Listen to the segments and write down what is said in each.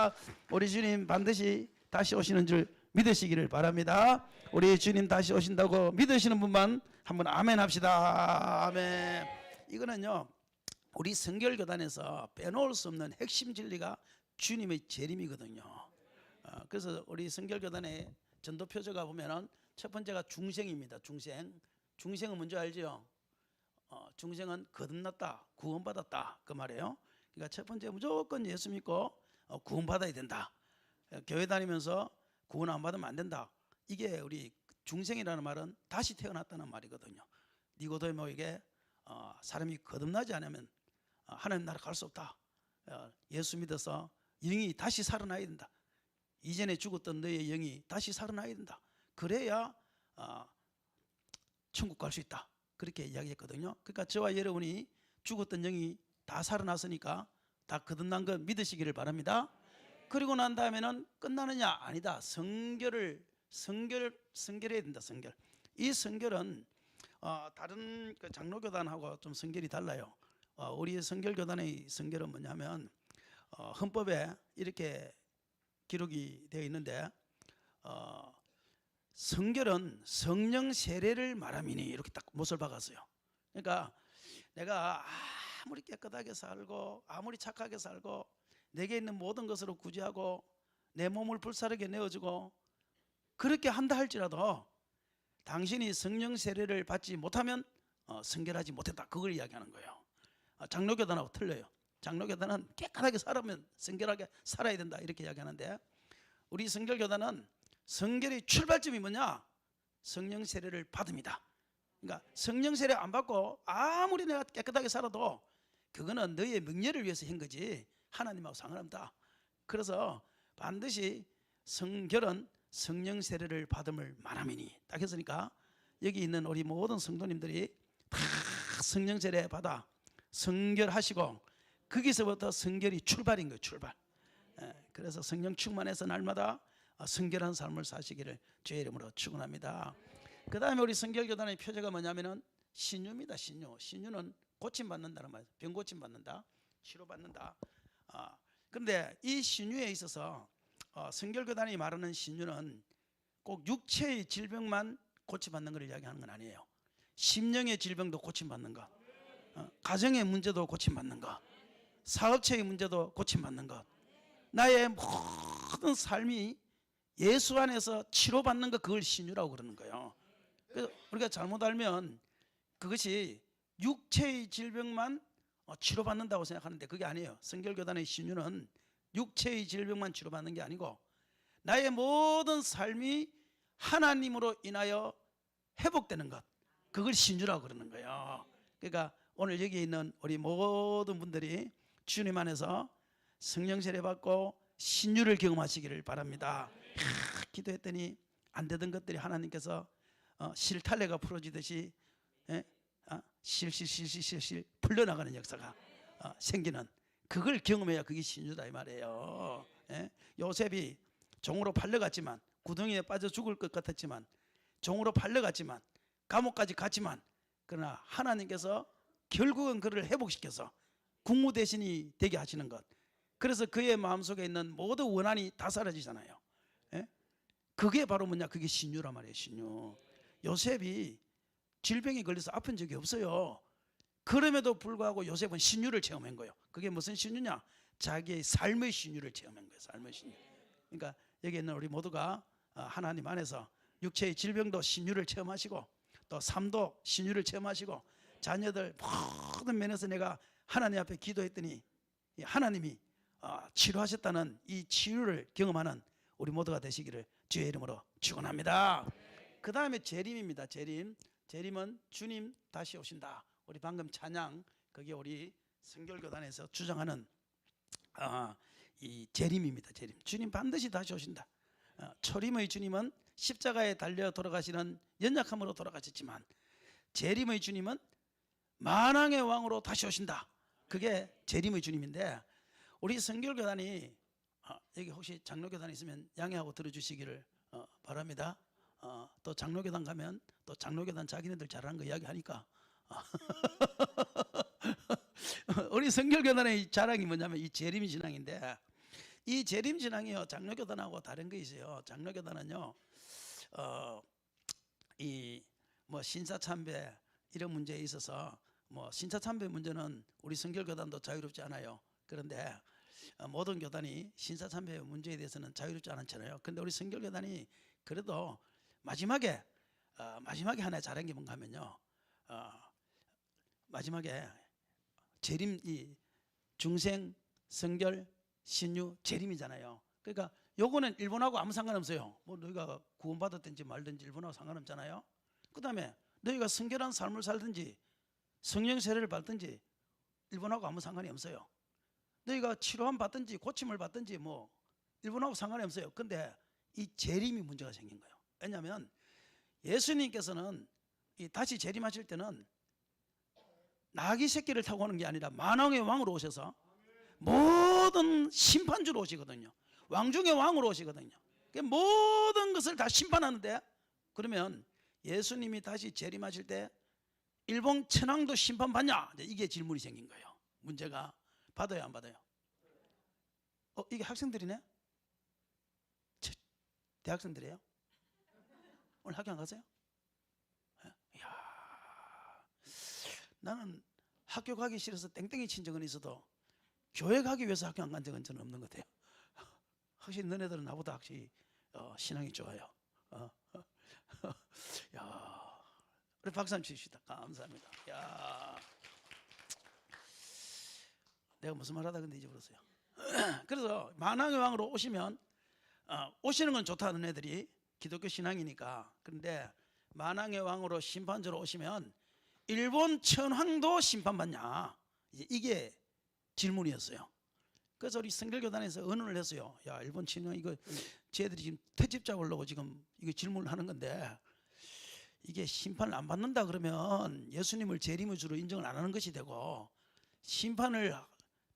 합니다. 우리 주님 반드시 다시 오시는 줄 믿으시기를 바랍니다. 우리 주님 다시 오신다고 믿으시는 분만 한번 아멘 합시다. 아멘. 이거는요, 우리 성결교단에서 빼놓을 수 없는 핵심 진리가 주님의 재림이거든요. 그래서 우리 성결교단의 전도 표저가 보면은 첫 번째가 중생입니다. 중생은 뭔지 알죠? 중생은 거듭났다, 구원받았다 그 말이에요. 그러니까 첫 번째 무조건 예수 믿고 구원받아야 된다. 교회 다니면서 구원 안 받으면 안 된다. 이게 우리 중생이라는 말은 다시 태어났다는 말이거든요. 니고데모에게 사람이 거듭나지 않으면 하나님 나라 갈 수 없다. 예수 믿어서 영이 다시 살아나야 된다. 이전에 죽었던 너의 영이 다시 살아나야 된다. 그래야 천국 갈 수 있다. 그렇게 이야기했거든요. 그러니까 저와 여러분이 죽었던 영이 다 살아났으니까 다 거듭난 거 믿으시기를 바랍니다. 그리고 난 다음에는 끝나느냐? 아니다. 성결해야 된다. 성결. 이 성결은 다른 그 장로교단하고 좀 성결이 달라요. 우리 성결교단의 성결은 뭐냐면 헌법에 이렇게 기록이 되어 있는데 성결은 성령 세례를 말함이니 이렇게 딱 못을 박았어요. 그러니까 내가 아무리 깨끗하게 살고 아무리 착하게 살고 내게 있는 모든 것으로 구제하고 내 몸을 불사르게 내어주고 그렇게 한다 할지라도 당신이 성령 세례를 받지 못하면 성결하지 못했다. 그걸 이야기하는 거예요. 장로교단하고 틀려요. 장로교단은 깨끗하게 살면 성결하게 살아야 된다 이렇게 이야기하는데 우리 성결교단은 성결의 출발점이 뭐냐? 성령 세례를 받음이다. 그러니까 성령 세례 안 받고 아무리 내가 깨끗하게 살아도 그거는 너의 명예를 위해서 한 거지 하나님하고 상관없다. 그래서 반드시 성결은 성령 세례를 받음을 말함이니 딱 했으니까 여기 있는 우리 모든 성도님들이 다 성령 세례 받아 성결하시고 거기서부터 성결이 출발인 거예요. 출발. 그래서 성령 충만해서 날마다 성결한 삶을 사시기를 주의 이름으로 축원합니다. 그 다음에 우리 성결교단의 표제가 뭐냐면은 신유입니다. 신유는 고침받는다는 말이에요. 병 고침받는다, 치료받는다. 그런데 이 신유에 있어서 성결교단이 말하는 신유는 꼭 육체의 질병만 고침받는 것을 이야기하는 건 아니에요. 심령의 질병도 고침받는 것, 가정의 문제도 고침받는 것, 사업체의 문제도 고침받는 것, 나의 모든 삶이 예수 안에서 치료받는 것, 그걸 신유라고 그러는 거예요. 그래서 우리가 잘못 알면 그것이 육체의 질병만 치료받는다고 생각하는데 그게 아니에요. 성결교단의 신유는 육체의 질병만 치료받는 게 아니고 나의 모든 삶이 하나님으로 인하여 회복되는 것, 그걸 신유라고 그러는 거예요. 그러니까 오늘 여기 있는 우리 모든 분들이 주님 안에서 성령 세례 받고 신유를 경험하시기를 바랍니다. 기도했더니 안 되던 것들이 하나님께서 실탈래가 풀어지듯이 실실 풀려나가는 역사가 생기는, 그걸 경험해야 그게 신유다 이 말이에요. 요셉이 종으로 팔려갔지만, 구덩이에 빠져 죽을 것 같았지만, 종으로 팔려갔지만, 감옥까지 갔지만, 그러나 하나님께서 결국은 그를 회복시켜서 국무 대신이 되게 하시는 것, 그래서 그의 마음속에 있는 모든 원한이 다 사라지잖아요. 그게 바로 뭐냐? 그게 신유란 말이에요. 신유. 요셉이 질병에 걸려서 아픈 적이 없어요. 그럼에도 불구하고 요셉은 신유를 체험한 거예요. 그게 무슨 신유냐? 자기의 삶의 신유를 체험한 거예요. 삶의 신유. 그러니까 여기 있는 우리 모두가 하나님 안에서 육체의 질병도 신유를 체험하시고 또 삶도 신유를 체험하시고 자녀들 모든 면에서 내가 하나님 앞에 기도했더니 하나님이 치료하셨다는 이 치유를 경험하는 우리 모두가 되시기를 주의 이름으로 축원합니다. 그 다음에 재림입니다. 재림은 주님 다시 오신다. 우리 방금 찬양, 그게 우리 성결교단에서 주장하는 이 재림입니다. 재림. 주님 반드시 다시 오신다. 초림의 주님은 십자가에 달려 돌아가시는 연약함으로 돌아가셨지만 재림의 주님은 만왕의 왕으로 다시 오신다. 그게 재림의 주님인데 우리 성결교단이 여기 혹시 장로교단 있으면 양해하고 들어주시기를 바랍니다. 또 장로교단 가면 또 장로교단 자기네들 잘하는 거 이야기하니까 우리 성결교단의 자랑이 뭐냐면 이 재림이 신앙인데, 이 재림신앙이요 장로교단하고 다른 게 있어요. 장로교단은요 이 뭐 신사참배 이런 문제에 있어서 뭐 신사참배 문제는 우리 성결교단도 자유롭지 않아요. 그런데 모든 교단이 신사참배 문제에 대해서는 자유롭지 않잖아요. 그런데 우리 성결교단이 그래도 마지막에 하나 잘한 게 뭔가 하면요 마지막에 재림, 이 중생, 성결, 신유, 재림이잖아요. 그러니까 요거는 일본하고 아무 상관없어요. 뭐 너희가 구원받았든지 말든지 일본하고 상관없잖아요. 그 다음에 너희가 성결한 삶을 살든지 성령 세례를 받든지 일본하고 아무 상관이 없어요. 너희가 치료함 받든지 고침을 받든지 뭐 일본하고 상관이 없어요. 근데 이 재림이 문제가 생긴 거예요. 왜냐하면 예수님께서는 이 다시 재림하실 때는 나귀 새끼를 타고 오는 게 아니라 만왕의 왕으로 오셔서 모든 심판주로 오시거든요. 왕 중의 왕으로 오시거든요. 모든 것을 다 심판하는데, 그러면 예수님이 다시 재림하실 때 일본 천황도 심판받냐? 이게 질문이 생긴 거예요. 문제가 받아요 안 받아요? 이게 학생들이네? 대학생들이에요? 오늘 학교 안 가세요? 이야, 나는 학교 가기 싫어서 땡땡이 친 적은 있어도 교회 가기 위해서 학교 안 간 적은 저는 없는 것 같아요. 확실히 너네들은 나보다 확실히 신앙이 좋아요. 야, 우리 박수 한번 치십시다. 감사합니다. 야, 내가 무슨 말 하다 근데 잊어버렸어요. 그래서 만왕의 왕으로 오시면 오시는 건 좋다는 애들이 기독교 신앙이니까. 그런데 만왕의 왕으로 심판자로 오시면 일본 천황도 심판받냐? 이게 질문이었어요. 그래서 우리 성결교단에서 의논을 했어요. 야, 일본 천황 이거 쟤들이 지금 퇴집 잡으려고 지금 이거 질문을 하는 건데, 이게 심판을 안 받는다 그러면 예수님을 재림의 주로 인정을 안 하는 것이 되고, 심판을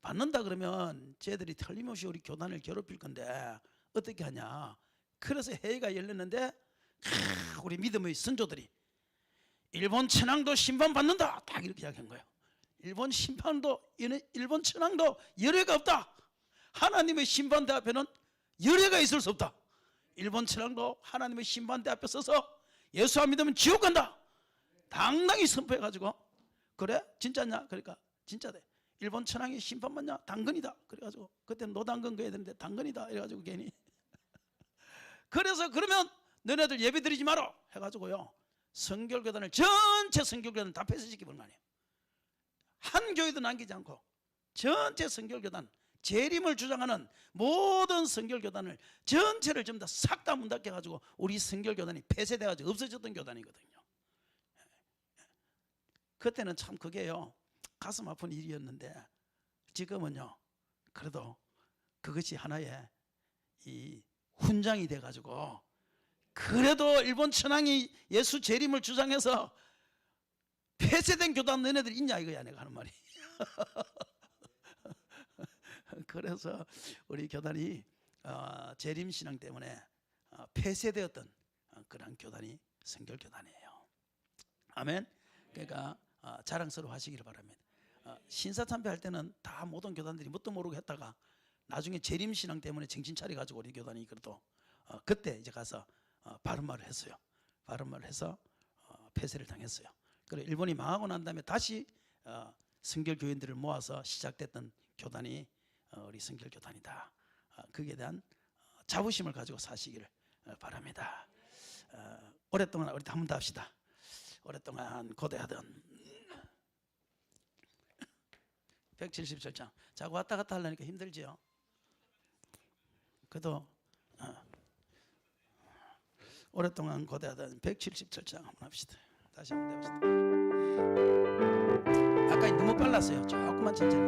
받는다 그러면 쟤들이 틀림없이 우리 교단을 괴롭힐 건데 어떻게 하냐. 그래서 회의가 열렸는데 우리 믿음의 선조들이 일본 천황도 심판받는다 딱 이렇게 이야기한 거예요. 일본 천황도 열애가 없다. 하나님의 심판대 앞에는 열애가 있을 수 없다. 일본 천황도 하나님의 심판대 앞에 서서 예수 안 믿으면 지옥 간다. 당당히 선포해가지고, 그래? 진짜냐? 그러니까 진짜대. 일본 천황이 심판받냐? 당근이다. 그래가지고 그때는 노당근 거야 되는데 당근이다. 이래가지고 괜히 그래서 그러면 너네들 예배 드리지 마라 해가지고요 성결교단을 전체 성결교단을 다 폐쇄시키는 거 아니에요. 한 교회도 남기지 않고 전체 성결교단, 재림을 주장하는 모든 성결교단을 전체를 전부 다 싹 다 문 닫혀가지고 우리 성결교단이 폐쇄돼가지고 없어졌던 교단이거든요. 그때는 참 그게요 가슴 아픈 일이었는데, 지금은요 그래도 그것이 하나의 이 훈장이 돼가지고, 그래도 일본 천황이 예수 재림을 주장해서 폐쇄된 교단 너네들 있냐 이거야 내가 하는 말이. 그래서 우리 교단이 재림신앙 때문에 폐쇄되었던 그런 교단이 성결교단이에요. 아멘. 그러니까 자랑스러워 하시기를 바랍니다. 신사참배할 때는 다 모든 교단들이 뭣도 모르고 했다가 나중에 재림신앙 때문에 정신 차려가지고 우리 교단이 그래도 그때 이제 가서 바른 말을 했어요. 바른 말을 해서 폐쇄를 당했어요. 그리고 일본이 망하고 난 다음에 다시 성결교인들을 모아서 시작됐던 교단이 우리 성결교단이다. 거기에 대한 자부심을 가지고 사시기를 바랍니다. 오랫동안 우리 한 번 더 합시다. 오랫동안 고대하던 177장 자꾸 왔다 갔다 하려니까 힘들지요. 그래도 오랫동안 고대하던 177장 한번 합시다. 다시 한번 해봅시다. 아까 너무 빨랐어요. 조금만 천천히.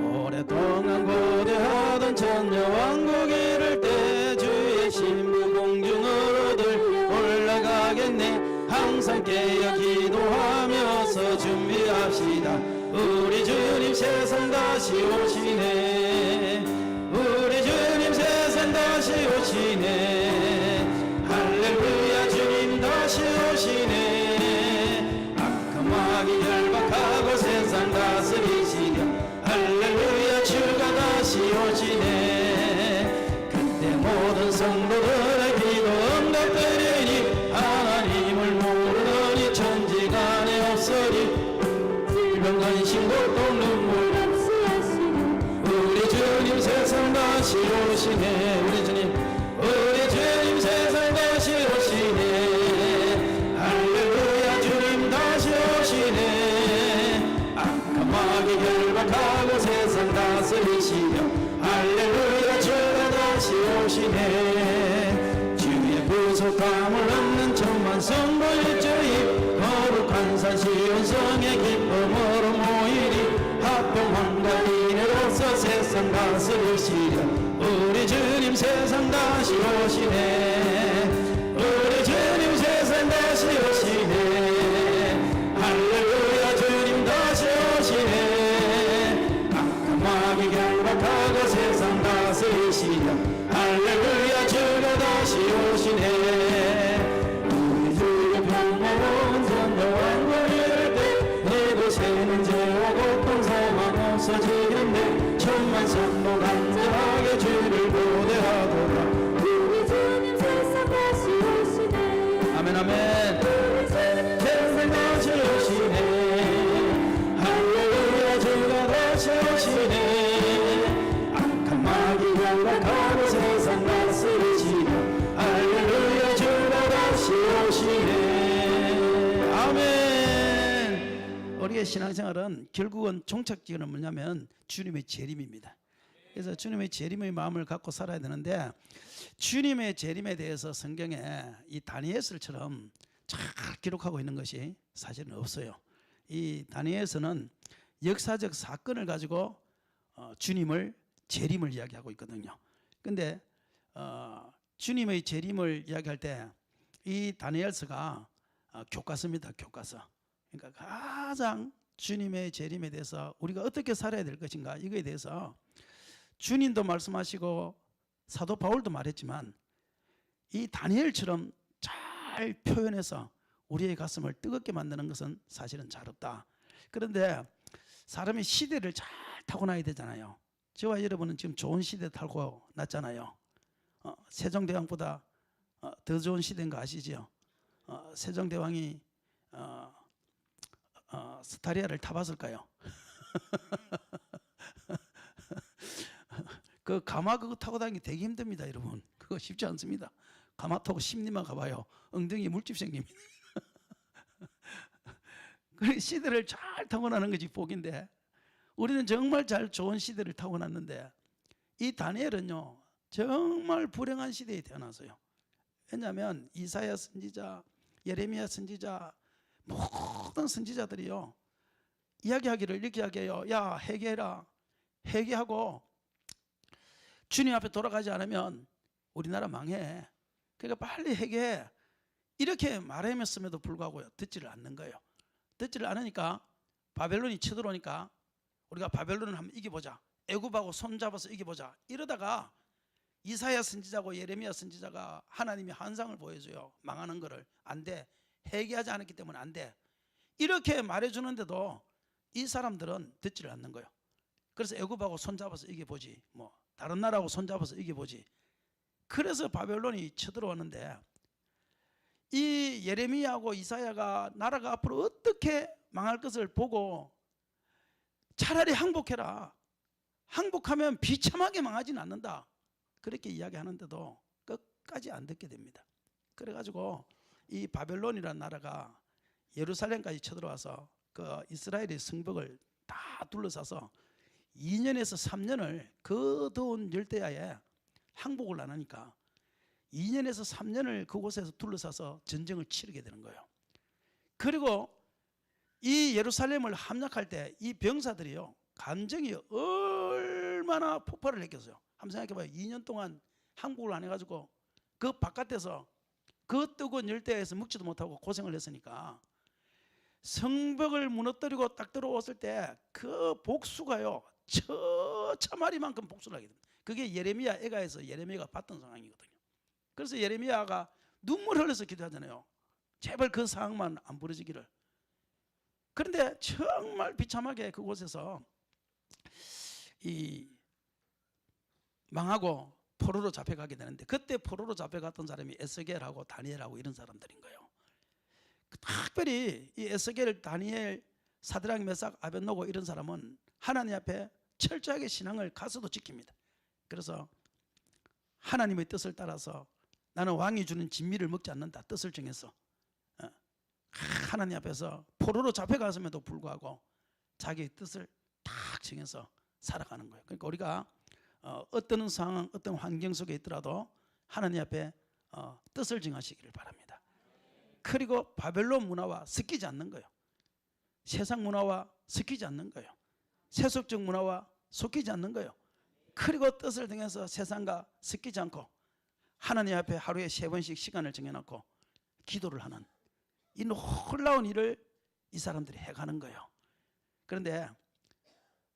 오랫동안 고대하던 천녀왕국 이를 때 주의 신부 공중으로들 올라가겠네. 항상 깨어 기도하면서 준비합시다. 우리 주님 세상 다시 오시네. 우리 주님 세상 다시 오시네. 할렐루야 주님 다시 오시네. 악한 마귀 결박하고 세상 다스리시려. 할렐루야 다시 오시네. 그때 모든 성도들의 기도 응답되리니 하나님을 모르더니 천지간에 없으리. 질병간신 고통 눈물 없이 하시네. 우리 주님 세상 다시 오시네. 우리 주님 세상 다시 오시네. 할렐루야 주님 다시 오시네. 악한 마귀 결박하고 세상 다스리시며 할렐루야 주가 다시 오시네. 주의 부속함을 얻는 천만 성도 일주일 거룩한 산 시온성의 기쁨으로 모이리. 합동함과 인애로서 세상 다스리시려 우리 주님 세상 다시 오시네. 우리 주님 세상 다시 오시네. 할렐루야 주님 다시 오시네. 악한 마귀 결박하고 세상 다스리시려 할렐루야 주가 다시 오시네. 우리 주의 평화로운 전도와 권위를 때 이곳에는 죄와 고통 사망 없어지는데 천만 성도 간절하게 주를 고대하도다. 우리 주님 세상 다시 오시네. 아멘 아멘. 우리 주님 세상 다시 오시네. 할렐루야 주가 다시 오시네. 악한 마귀 결박하고 세상 다스리시며 할렐루야 주가 다시 오시네. 아멘. 우리의 신앙생활은 결국은 종착지는 뭐냐면 주님의 재림입니다. 그래서 주님의 재림의 마음을 갖고 살아야 되는데 주님의 재림에 대해서 성경에 이 다니엘서처럼 잘 기록하고 있는 것이 사실은 없어요. 이 다니엘서는 역사적 사건을 가지고 주님을 재림을 이야기하고 있거든요. 근데 주님의 재림을 이야기할 때 이 다니엘서가 교과서입니다. 교과서. 그러니까 가장 주님의 재림에 대해서 우리가 어떻게 살아야 될 것인가 이거에 대해서 주님도 말씀하시고 사도 바울도 말했지만 이 다니엘처럼 잘 표현해서 우리의 가슴을 뜨겁게 만드는 것은 사실은 잘 없다. 그런데 사람이 시대를 잘 타고나야 되잖아요. 저와 여러분은 지금 좋은 시대 타고 났잖아요. 세종대왕보다 더 좋은 시대인 거 아시죠? 세종대왕이 스타리아를 타봤을까요? 그 가마 그거 타고 다니기 되게 힘듭니다, 여러분. 그거 쉽지 않습니다. 가마 타고 심리만 가봐요. 엉덩이에 물집 생깁니다. 그 시대를 잘 타고나는 것이 복인데 우리는 정말 잘 좋은 시대를 타고났는데 이 다니엘은요 정말 불행한 시대에 태어났어요. 왜냐하면 이사야 선지자, 예레미야 선지자 모든 선지자들이요 이야기하기를 이렇게 이야기해요. 야 회개해라. 회개하고 주님 앞에 돌아가지 않으면 우리나라 망해. 그러니까 빨리 회개해. 이렇게 말하면서도 불구하고 듣지를 않는 거예요. 듣지를 않으니까 바벨론이 쳐들어오니까 우리가 바벨론을 한번 이겨보자. 애굽하고 손잡아서 이겨보자. 이러다가 이사야 선지자고 예레미야 선지자가 하나님이 환상을 보여줘요. 망하는 거를. 안 돼. 회개하지 않았기 때문에 안 돼. 이렇게 말해주는데도 이 사람들은 듣지를 않는 거예요. 그래서 애굽하고 손잡아서 이겨보지. 뭐 다른 나라하고 손잡아서 이겨보지. 그래서 바벨론이 쳐들어왔는데 이 예레미야하고 이사야가 나라가 앞으로 어떻게 망할 것을 보고 차라리 항복해라. 항복하면 비참하게 망하지는 않는다. 그렇게 이야기하는데도 끝까지 안 듣게 됩니다. 그래가지고 이 바벨론이라는 나라가 예루살렘까지 쳐들어와서 그 이스라엘의 성벽을 다 둘러싸서 2년에서 3년을 그 더운 열대야에 항복을 안 하니까 2년에서 3년을 그곳에서 둘러싸서 전쟁을 치르게 되는 거예요. 그리고 이 예루살렘을 함락할 때 이 병사들이요 감정이 얼마나 폭발을 했겠어요. 한번 생각해봐요. 2년 동안 항복을 안 해가지고 그 바깥에서 그 뜨거운 열대야에서 먹지도 못하고 고생을 했으니까 성벽을 무너뜨리고 딱 들어왔을 때 그 복수가요 처참하리만큼 복수를 하게 됩니다. 그게 예레미야 애가에서 예레미야가 봤던 상황이거든요. 그래서 예레미야가 눈물 흘려서 기도하잖아요. 제발 그 상황만 안 벌어지기를. 그런데 정말 비참하게 그곳에서 이 망하고 포로로 잡혀가게 되는데, 그때 포로로 잡혀갔던 사람이 에스겔하고 다니엘하고 이런 사람들인 거예요. 특별히 이 에스겔, 다니엘, 사드락, 메삭, 아벳노고 이런 사람은 하나님 앞에 철저하게 신앙을 가서도 지킵니다. 그래서 하나님의 뜻을 따라서 나는 왕이 주는 진미를 먹지 않는다 뜻을 정해서 하나님 앞에서 포로로 잡혀갔음에도 불구하고 자기의 뜻을 딱 정해서 살아가는 거예요. 그러니까 우리가 어떤 상황, 어떤 환경 속에 있더라도 하나님 앞에 뜻을 정하시기를 바랍니다. 그리고 바벨론 문화와 섞이지 않는 거예요. 세상 문화와 섞이지 않는 거예요. 세속적 문화와 섞이지 않는 거예요. 그리고 뜻을 정해서 세상과 섞이지 않고 하나님 앞에 하루에 3번씩 시간을 정해놓고 기도를 하는 이 놀라운 일을 이 사람들이 해가는 거예요. 그런데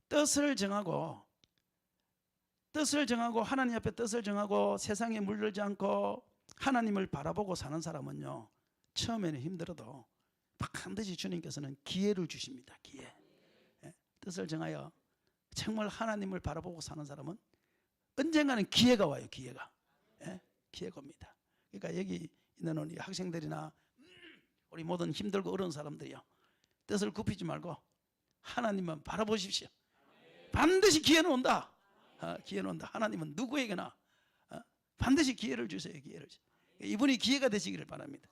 뜻을 정하고 하나님 앞에 뜻을 정하고 세상에 물들지 않고 하나님을 바라보고 사는 사람은요, 처음에는 힘들어도 반드시 주님께서는 기회를 주십니다. 기회. 뜻을 정하여 정말 하나님을 바라보고 사는 사람은 언젠가는 기회가 와요. 기회가 옵니다. 그러니까 여기 있는 우리 학생들이나 우리 모든 힘들고 어려운 사람들이요, 뜻을 굽히지 말고 하나님만 바라보십시오. 반드시 기회는 온다. 기회는 온다. 하나님은 누구에게나 반드시 기회를 주세요. 기회를. 이번이 기회가 되시기를 바랍니다.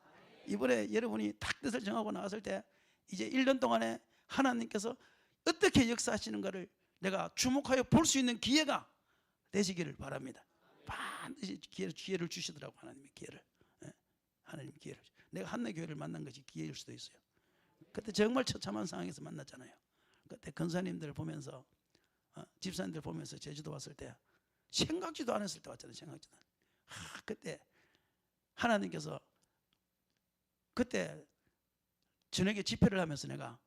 이번에 여러분이 딱 뜻을 정하고 나왔을 때 이제 1년 동안에 하나님께서 어떻게 역사하시는가를 내가 주목하여 볼 수 있는 기회가 되시기를 바랍니다. 반드시 기회를 주시더라고. 하나님의 기회를. 하나님 기회를. 내가 한내교회를 만난 것이 기회일 수도 있어요. 그때 정말 처참한 상황에서 만났잖아요. 그때 권사님들 보면서 집사님들 보면서 제주도 왔을 때 생각지도 않았을 때 왔잖아요. 생각지도 않았을 때. 그때 하나님께서 그때 저녁에 집회를 하면서 내가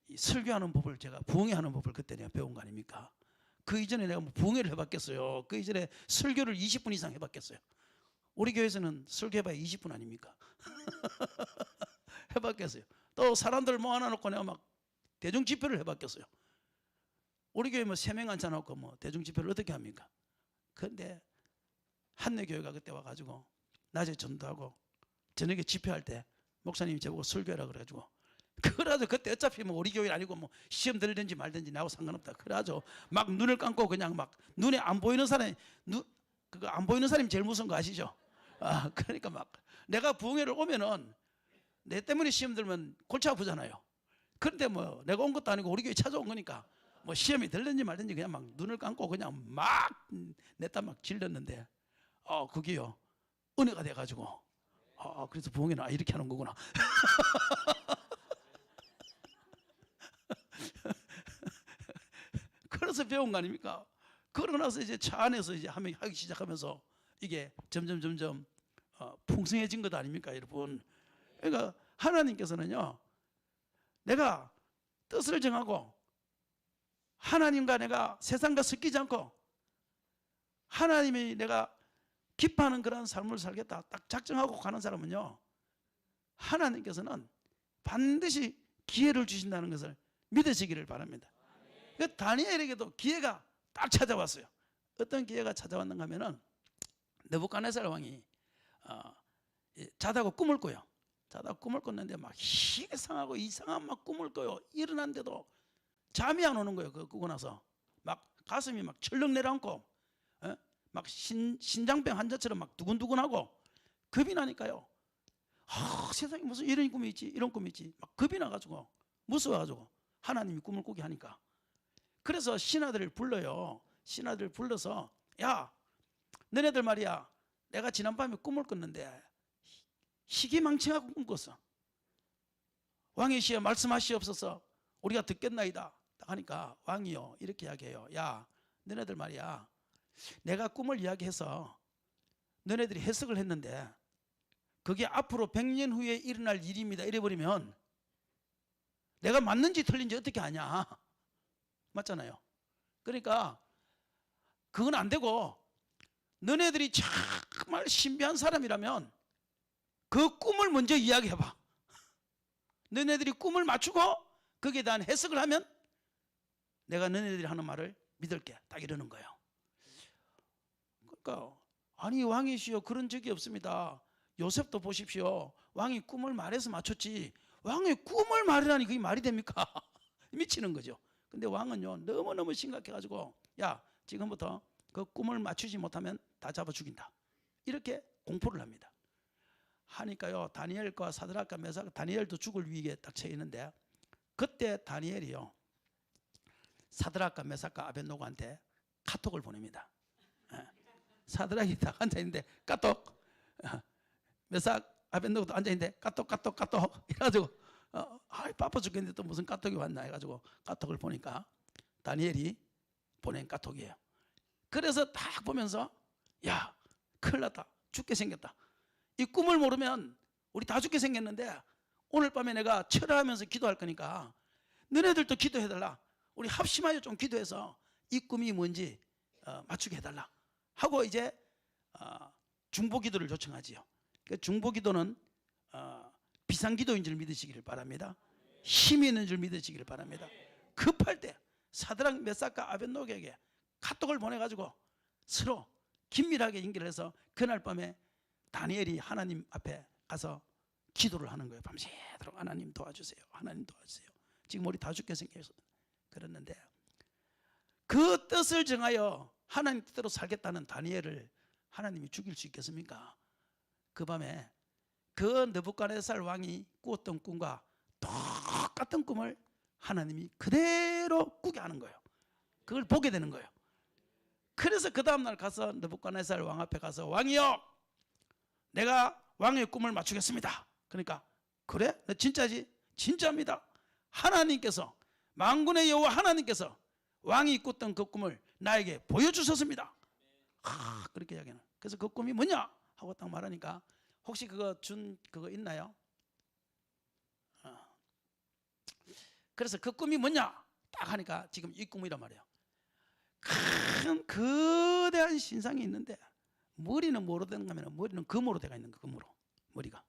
이 설교하는 법을, 제가 부흥회하는 법을 그때 내가 배운 거 아닙니까? 그 이전에 내가 뭐 부흥회를 해봤겠어요? 그 이전에 설교를 20분 이상 해봤겠어요? 우리 교회에서는 설교해봐야 20분 아닙니까? 해봤겠어요? 또 사람들 모아놓고 내가 막 대중 집회를 해봤겠어요? 우리 교회 뭐 3명 앉혀놓고 뭐 대중 집회를 어떻게 합니까? 그런데 한내교회가 그때 와가지고 낮에 전도하고 저녁에 집회할 때 목사님이 저보고 설교하라 그래가지고, 그래가지고 그때 어차피 뭐 우리 교회 아니고 뭐 시험 들든지 말든지 나하고 상관없다. 그래가지고 막 눈을 감고 그냥 막 눈에 안 보이는 사람이 그거 안 보이는 사람이 제일 무서운 거 아시죠? 그러니까 막 내가 부흥회를 오면은 내 때문에 시험 들면 골치 아프잖아요. 그런데 뭐 내가 온 것도 아니고 우리 교회 찾아온 거니까 뭐 시험이 들든지 말든지 그냥 막 눈을 감고 그냥 막 냈다 막 질렀는데 그게요 은혜가 돼가지고 그래서 부흥회는 이렇게 하는 거구나. 그래서 배운 거 아닙니까? 그러고 나서 이제 차 안에서 이제 하기 시작하면서 이게 점점 풍성해진 것 아닙니까, 여러분? 그러니까 하나님께서는요, 내가 뜻을 정하고 하나님과 내가 세상과 섞이지 않고 하나님이 내가 기뻐하는 그런 삶을 살겠다 딱 작정하고 가는 사람은요, 하나님께서는 반드시 기회를 주신다는 것을 믿으시기를 바랍니다. 그 다니엘에게도 기회가 딱 찾아왔어요. 어떤 기회가 찾아왔는가 하면은 느부갓네살 왕이 자다가 꿈을 꿔요. 자다가 꿈을 꿨는데 막 희상하고 이상한 막 꿈을 꿔요. 일어났는데도 잠이 안 오는 거예요. 그거 꾸고 나서 막 가슴이 막 철렁 내려앉고 막 신장병 환자처럼 막 두근두근하고 겁이 나니까요. 세상에 무슨 이런 꿈이 있지, 이런 꿈이 있지. 막 겁이 나가지고 무서워가지고 하나님이 꿈을 꾸게 하니까. 그래서 신하들을 불러요. 신하들을 불러서, 야, 너네들 말이야, 내가 지난밤에 꿈을 꿨는데 희귀망청하고 꿈 꿨어. 왕이시여 말씀하시옵소서, 우리가 듣겠나이다. 딱 하니까 왕이요 이렇게 이야기해요. 야, 너네들 말이야, 내가 꿈을 이야기해서 너네들이 해석을 했는데 그게 앞으로 100년 후에 일어날 일입니다 이래버리면 내가 맞는지 틀린지 어떻게 아냐? 맞잖아요. 그러니까 그건 안 되고, 너네들이 정말 신비한 사람이라면 그 꿈을 먼저 이야기해봐. 너네들이 꿈을 맞추고 거기에 대한 해석을 하면 내가 너네들이 하는 말을 믿을게. 딱 이러는 거예요. 그러니까 아니 왕이시여 그런 적이 없습니다. 요셉도 보십시오. 왕이 꿈을 말해서 맞췄지. 왕의 꿈을 말이라니 그게 말이 됩니까? 미치는 거죠. 근데 왕은요 너무너무 심각해가지고 야 지금부터 그 꿈을 맞추지 못하면 다 잡아 죽인다. 이렇게 공포를 합니다. 하니까요 다니엘과 사드락과 메삭, 다니엘도 죽을 위기에 딱 처해 있는데 그때 다니엘이요 사드락과 메삭과 아벳노고한테 카톡을 보냅니다. 사드락이 딱 앉아있는데 까똑, 메삭 아벳노고도 앉아있는데 까똑 이래가지고 바빠 죽겠는데 또 무슨 까톡이 왔나 해가지고 까톡을 보니까 다니엘이 보낸 까톡이에요. 그래서 딱 보면서 야 큰일 났다, 죽게 생겼다. 이 꿈을 모르면 우리 다 죽게 생겼는데 오늘 밤에 내가 철회하면서 기도할 거니까 너네들도 기도해달라. 우리 합심하여 좀 기도해서 이 꿈이 뭔지 맞추게 해달라 하고 이제 중보기도를 요청하지요. 그 중보기도는 비상기도인 줄 믿으시기를 바랍니다. 힘이 있는 줄 믿으시기를 바랍니다. 급할 때 사드락 메삭과 아벳노고에게 카톡을 보내가지고 서로 긴밀하게 연결해서 그날 밤에 다니엘이 하나님 앞에 가서 기도를 하는 거예요. 밤새도록 하나님 도와주세요. 하나님 도와주세요. 지금 우리 다 죽게 생겨서 그랬는데 그 뜻을 정하여 하나님 뜻대로 살겠다는 다니엘을 하나님이 죽일 수 있겠습니까? 그 밤에 그 느부갓네살 왕이 꾸었던 꿈과 똑같은 꿈을 하나님이 그대로 꾸게 하는 거예요. 그걸 보게 되는 거예요. 그래서 그 다음날 가서 느부갓네살 왕 앞에 가서 왕이여 내가 왕의 꿈을 맞추겠습니다. 그러니까 그래? 너 진짜지? 진짜입니다. 하나님께서 만군의 여호와 하나님께서 왕이 꿨던 그 꿈을 나에게 보여주셨습니다. 그렇게 이야기하는. 그래서 그 꿈이 뭐냐 하고 딱 말하니까 혹시 그거 준 그거 있나요? 그래서 그 꿈이 뭐냐 딱 하니까 지금 이 꿈이란 말이에요. 큰 거대한 신상이 있는데 머리는 뭐로 되는가 하면 머리는 금으로 되어 있는 거. 금으로 머리가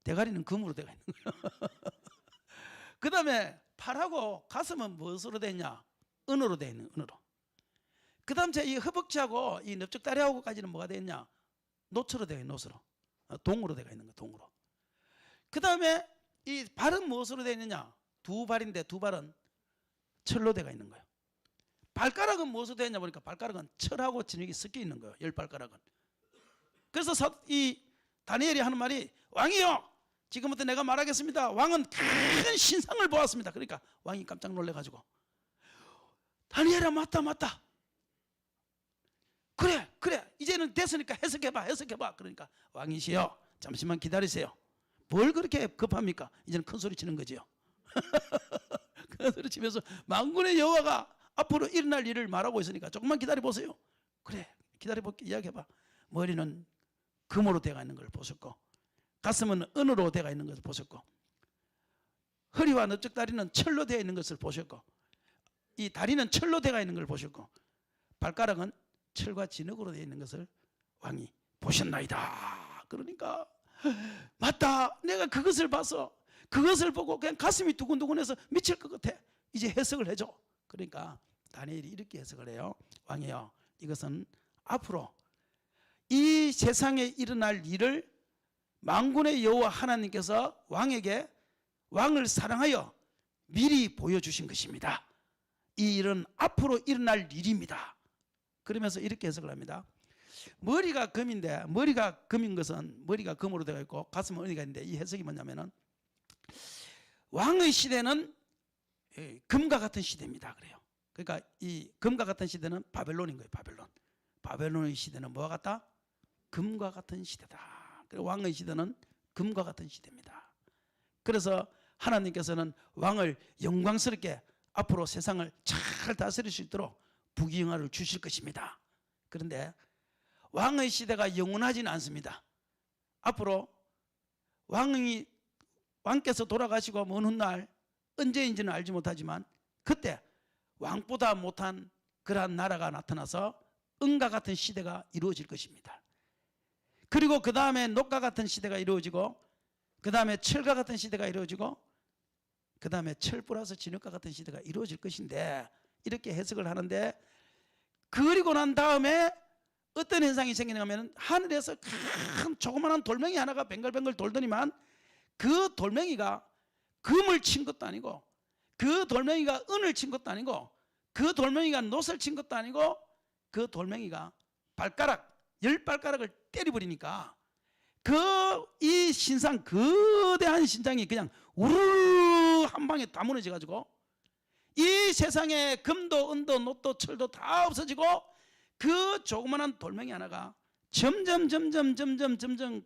대가리는 금으로 되어 있는 거예요. 그 다음에 팔하고 가슴은 무엇으로 되어 있냐? 은으로 되어 있는 은으로. 그 다음 이 허벅지하고 이 넓적다리하고까지는 뭐가 되어 있냐? 노처로 되어 있는 노처로. 동으로 되어 있는 거. 동으로. 그 다음에 이 발은 무엇으로 되어 있느냐? 두 발인데 두 발은 철로 되어 있는 거예요. 발가락은 무엇으로 되어 있냐 보니까 발가락은 철하고 진흙이 섞여 있는 거예요. 10발가락은. 그래서 이 다니엘이 하는 말이 왕이요 지금부터 내가 말하겠습니다. 왕은 큰 신상을 보았습니다. 그러니까 왕이 깜짝 놀래가지고 다니엘아 맞다 그래 이제는 됐으니까 해석해봐. 그러니까 왕이시여 잠시만 기다리세요. 뭘 그렇게 급합니까? 이제는 큰 소리 치는 거지요. 큰 소리 치면서 만군의 여호와가 앞으로 일어날 일을 말하고 있으니까 조금만 기다려보세요. 그래 기다려볼게. 이야기해봐. 머리는 금으로 되어 있는 걸 보셨고 가슴은 은으로 되어 있는 것을 보셨고 허리와 넓적다리는 철로 되어 있는 것을 보셨고 이 다리는 철로 되어 있는 걸 보셨고 발가락은 철과 진흙으로 되어 있는 것을 왕이 보셨나이다. 그러니까 맞다. 내가 그것을 봐서 그것을 보고 그냥 가슴이 두근두근해서 미칠 것 같아. 이제 해석을 해줘. 그러니까 다니엘이 이렇게 해석을 해요. 왕이여 이것은 앞으로 이 세상에 일어날 일을 만군의 여호와 하나님께서 왕에게 왕을 사랑하여 미리 보여주신 것입니다. 이 일은 앞으로 일어날 일입니다. 그러면서 이렇게 해석을 합니다. 머리가 금인데 머리가 금인 것은 머리가 금으로 되어 있고 가슴은 은이가 있는데 이 해석이 뭐냐면은 왕의 시대는 금과 같은 시대입니다. 그래요. 그러니까 이 금과 같은 시대는 바벨론인 거예요. 바벨론의 시대는 뭐와 같다? 금과 같은 시대다. 그리고 왕의 시대는 금과 같은 시대입니다. 그래서 하나님께서는 왕을 영광스럽게 앞으로 세상을 잘 다스릴 수 있도록 부귀영화를 주실 것입니다. 그런데 왕의 시대가 영원하지는 않습니다. 앞으로 왕께서 돌아가시고 먼 훗날 언제인지는 알지 못하지만 그때 왕보다 못한 그러한 나라가 나타나서 은과 같은 시대가 이루어질 것입니다. 그리고 그 다음에 녹과 같은 시대가 이루어지고 그 다음에 철과 같은 시대가 이루어지고 그 다음에 철 플러스 진흙과 같은 시대가 이루어질 것인데 이렇게 해석을 하는데, 그리고 난 다음에 어떤 현상이 생기냐면 하늘에서 큰 조그마한 돌멩이 하나가 뱅글뱅글 돌더니만 그 돌멩이가 금을 친 것도 아니고, 그 돌멩이가 은을 친 것도 아니고, 그 돌멩이가 놋을 친 것도 아니고, 그 돌멩이가 발가락 10발가락을 때려버리니까 이 신상, 거대한 신상이 그냥 우르르 한 방에 다 무너져 가지고 이 세상에 금도 은도 놋도 철도 다 없어지고, 그 조그만한 돌멩이 하나가 점점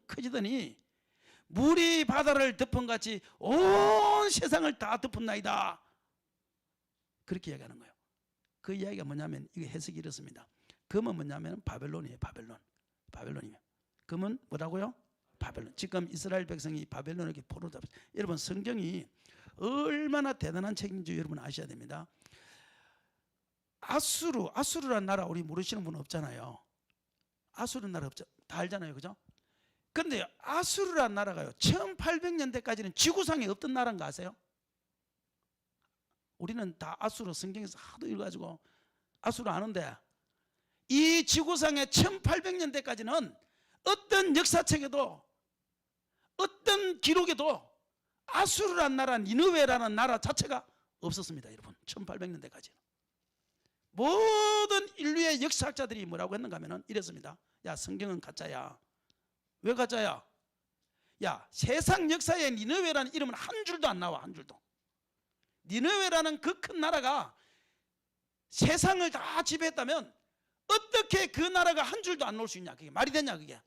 커지더니 물이 바다를 덮은같이 온 세상을 다 덮은나이다, 그렇게 이야기하는 거예요. 그 이야기가 뭐냐면, 이게 해석이 이렇습니다. 금은 뭐냐면 바벨론이에요. 바벨론이면 금은 뭐라고요? 바벨론. 지금 이스라엘 백성이 바벨론에게 포로를 잡았어요. 여러분, 성경이 얼마나 대단한 책인지 여러분 아셔야 됩니다. 아수르란 나라 우리 모르시는 분은 없잖아요. 아수르 나라 없죠. 다 알잖아요, 그죠? 그런데 아수르란 나라가요, 1800년대까지는 지구상에 없던 나라인 거 아세요? 우리는 다 아수르 성경에서 하도 읽어가지고 아수르 아는데, 이 지구상에 1800년대까지는 어떤 역사책에도 어떤 기록에도 아수르란 나라, 니느웨라는 나라 자체가 없었습니다. 여러분, 1800년대까지는. 모든 인류의 역사학자들이 뭐라고 했는가 하면 이랬습니다. 야, 성경은 가짜야. 왜 가짜야? 야, 세상 역사에 니느웨라는 이름은 한 줄도 안 나와. 한 줄도. 니느웨라는 그 큰 나라가 세상을 다 지배했다면 어떻게 그 나라가 한 줄도 안 나올 수 있냐? 그게 말이 되냐? 그게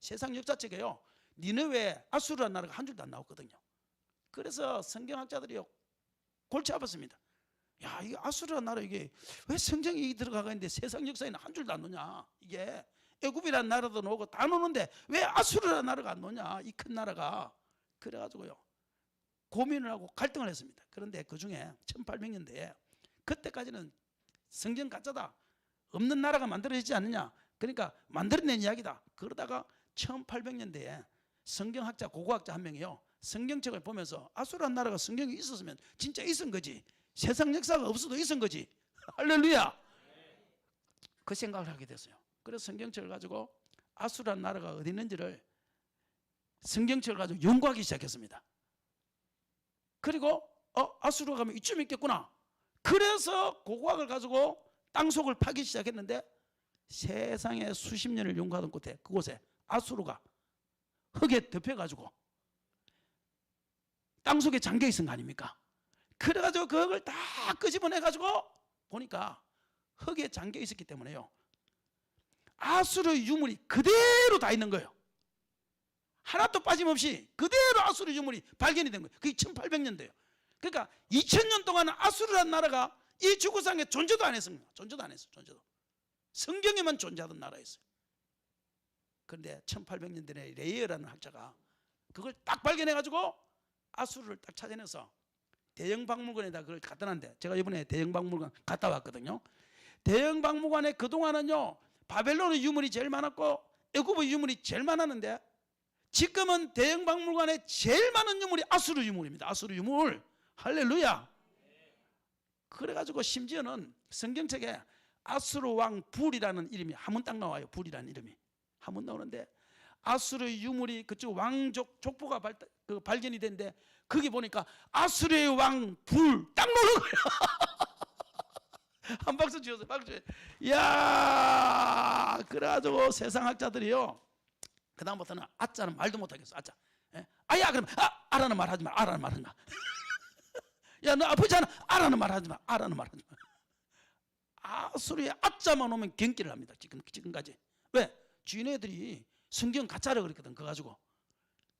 세상 역사책에요, 니느웨, 아수르라는 나라가 한 줄도 안 나왔거든요. 그래서 성경학자들이 골치 아팠습니다. 야, 이게 아수르라는 나라, 이게 왜 성경이 들어가가 있는데 세상 역사에는 한 줄도 안 놓냐? 이게 애굽이라는 나라도 나오고 다 노는데 왜 아수르라는 나라가 안 노냐? 이 큰 나라가. 그래가지고요, 고민을 하고 갈등을 했습니다. 그런데 그 중에 1800년대에 그때까지는 성경 가짜다, 없는 나라가 만들어지지 않느냐, 그러니까 만들어낸 이야기다. 그러다가 1800년대에 성경학자, 고고학자 한 명이요, 성경책을 보면서 아수르라는 나라가 성경이 있었으면 진짜 있은 거지, 세상 역사가 없어도 있은 거지. 할렐루야. 그 생각을 하게 됐어요. 그래서 성경책을 가지고 아수르라는 나라가 어디 있는지를 성경책을 가지고 연구하기 시작했습니다. 그리고 아수르가 가면 이쯤 있겠구나. 그래서 고고학을 가지고 땅속을 파기 시작했는데, 세상에 수십 년을 연구하던 끝에 그곳에 아수르가 흙에 덮여가지고 땅속에 잠겨 있은 거 아닙니까? 그래가지고 그걸 다 끄집어내가지고 보니까 흙에 잠겨 있었기 때문에요, 아수르 유물이 그대로 다 있는 거예요. 하나도 빠짐없이 그대로 아수르 유물이 발견이 된 거예요. 그게 1800년대예요. 그러니까 2000년 동안 아수르라는 나라가 이 지구상에 존재도 안 했습니다. 존재도 안 했어요. 존재도. 성경에만 존재하던 나라였어요. 그런데 1800년대에 레이어라는 학자가 그걸 딱 발견해가지고 아수르를 딱 찾아내서 대형 박물관에다 그걸 갖다 놨는데, 제가 이번에 대형 박물관 갔다 왔거든요. 대형 박물관에 그동안은요, 바벨론의 유물이 제일 많았고 애굽의 유물이 제일 많았는데, 지금은 대형 박물관에 제일 많은 유물이 아수르 유물입니다. 아수르 유물. 할렐루야. 그래가지고 심지어는 성경책에 아수르 왕 불이라는 이름이 한문 딱 나와요. 불이라는 이름이 한문 나오는데, 아수르 유물이 그쪽 왕족 족보가 발견이 됐는데, 거기 보니까 아수르의 왕 불 딱 나오는 거예요. 한 박수 치셨어요. 박수. 이야, 그래가지고 세상학자들이요, 그 다음부터는 아짜는 말도 못하겠어. 아짜. 예? 아야, 그럼 아라는 말 하지 마. 아라는 말 하지 마. 야, 너 아프지 않아? 아라는 말 하지 마. 아라는 말 하지 마. 아수르의 아짜만 오면 경기를 합니다. 지금까지. 왜? 주인애들이 성경 가짜라고 그랬거든. 그거 가지고.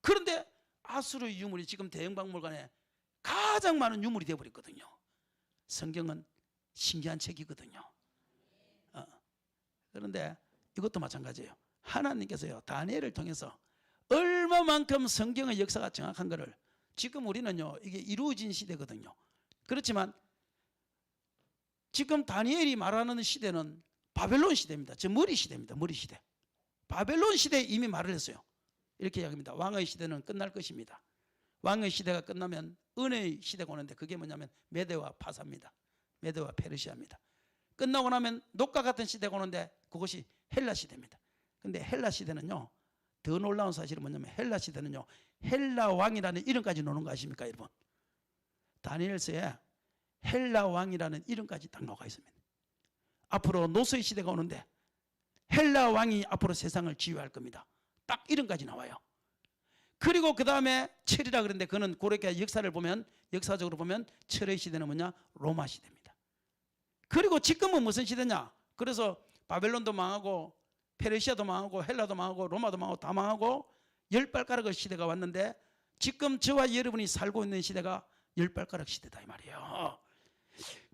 그런데 아수르 유물이 지금 대형 박물관에 가장 많은 유물이 되어버렸거든요. 성경은 신기한 책이거든요. 그런데 이것도 마찬가지예요. 하나님께서요, 다니엘을 통해서 얼마만큼 성경의 역사가 정확한 것을, 지금 우리는요, 이게 이루어진 시대거든요. 그렇지만 지금 다니엘이 말하는 시대는 바벨론 시대입니다. 저 머리 시대입니다. 머리 시대. 바벨론 시대에 이미 말을 했어요. 이렇게 이야기합니다. 왕의 시대는 끝날 것입니다. 왕의 시대가 끝나면 은혜의 시대가 오는데, 그게 뭐냐면 메대와 파사입니다. 메드와 페르시아입니다. 끝나고 나면 녹과 같은 시대가 오는데 그것이 헬라 시대입니다. 근데 헬라 시대는요, 더 놀라운 사실은 뭐냐면 헬라 시대는요, 헬라 왕이라는 이름까지 노는 거 아십니까 여러분? 다니엘서에 헬라 왕이라는 이름까지 딱 나와 있습니다. 앞으로 노서의 시대가 오는데 헬라 왕이 앞으로 세상을 지휘할 겁니다. 딱 이름까지 나와요. 그리고 그 다음에 철이라 그러는데 그는 고레케 역사를 보면, 역사적으로 보면 철의 시대는 뭐냐? 로마 시대입니다. 그리고 지금은 무슨 시대냐? 그래서 바벨론도 망하고 페르시아도 망하고 헬라도 망하고 로마도 망하고 다 망하고 열 발가락의 시대가 왔는데 지금 저와 여러분이 살고 있는 시대가 열 발가락 시대다 이 말이에요.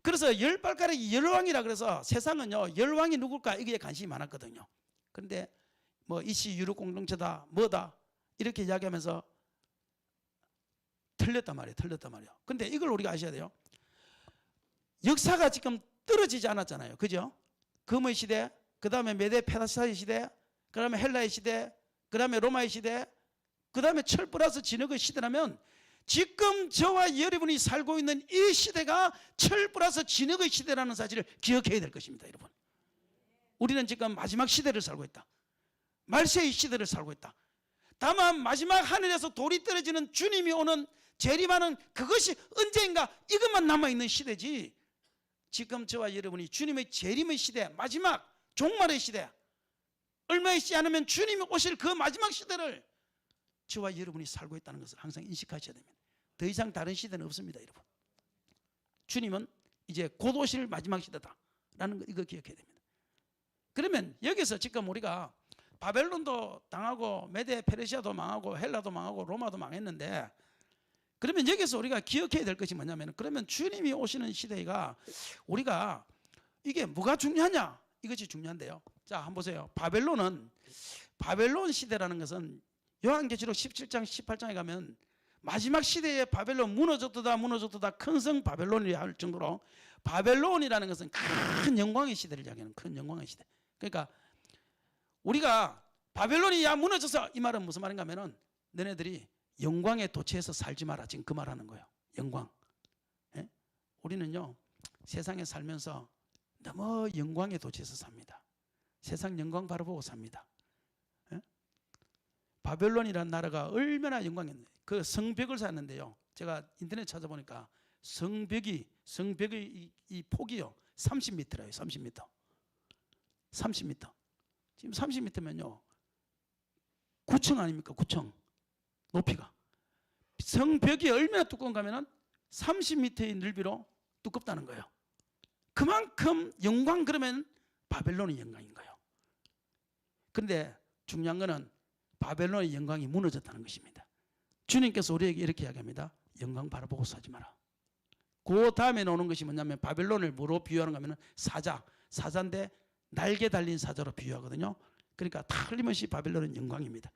그래서 열 발가락이 열왕이라 그래서 세상은요, 열왕이 누굴까 이게 관심이 많았거든요. 그런데 뭐 이시 유럽 공동체다 뭐다 이렇게 이야기하면서 틀렸단 말이에요. 틀렸단 말이에요. 근데 이걸 우리가 아셔야 돼요. 역사가 지금 떨어지지 않았잖아요. 그죠? 금의 시대, 그 다음에 메데 페르시아의 시대, 그 다음에 헬라의 시대, 그 다음에 로마의 시대, 그 다음에 철 플러스 진흙의 시대라면 지금 저와 여러분이 살고 있는 이 시대가 철 플러스 진흙의 시대라는 사실을 기억해야 될 것입니다. 여러분, 우리는 지금 마지막 시대를 살고 있다. 말세의 시대를 살고 있다. 다만 마지막 하늘에서 돌이 떨어지는 주님이 오는 재림하는 그것이 언제인가 이것만 남아있는 시대지, 지금 저와 여러분이 주님의 재림의 시대, 마지막 종말의 시대, 얼마 있지 않으면 주님이 오실 그 마지막 시대를 저와 여러분이 살고 있다는 것을 항상 인식하셔야 됩니다. 더 이상 다른 시대는 없습니다. 여러분, 주님은 이제 곧 오실 마지막 시대다라는 거, 이거 기억해야 됩니다. 그러면 여기서 지금 우리가 바벨론도 당하고 메데 페르시아도 망하고 헬라도 망하고 로마도 망했는데, 그러면 여기서 우리가 기억해야 될 것이 뭐냐면, 그러면 주님이 오시는 시대가 우리가 이게 뭐가 중요하냐, 이것이 중요한데요. 자, 한번 보세요. 바벨론 시대라는 것은 요한계시록 17장 18장에 가면 마지막 시대에 바벨론 무너졌다 큰 성 바벨론이라 할 정도로, 바벨론이라는 것은 큰 영광의 시대를 이야기하는 큰 영광의 시대. 그러니까 우리가 바벨론이 야 무너져서, 이 말은 무슨 말인가 하면은 너네들이 영광의 도처에서 살지 마라, 지금 그 말하는 거예요. 영광. 예? 우리는요 세상에 살면서 너무 영광의 도처에서 삽니다. 세상 영광 바라보고 삽니다. 예? 바벨론이라는 나라가 얼마나 영광이었는데, 그 성벽을 샀는데요, 제가 인터넷 찾아보니까 성벽의 이 폭이요 30m래요. 30m. 지금 30m면요 9층 아닙니까? 9층 높이가. 성벽이 얼마나 두꺼운가 하면 30m의 넓이로 두껍다는 거예요. 그만큼 영광, 그러면 바벨론의 영광인 거예요. 그런데 중요한 거는 바벨론의 영광이 무너졌다는 것입니다. 주님께서 우리에게 이렇게 이야기합니다. 영광 바라보고 사지 마라. 그 다음에 나오는 것이 뭐냐면, 바벨론을 뭐로 비유하는가 하면 사자인데 날개 달린 사자로 비유하거든요. 그러니까 틀림없이 바벨론은 영광입니다.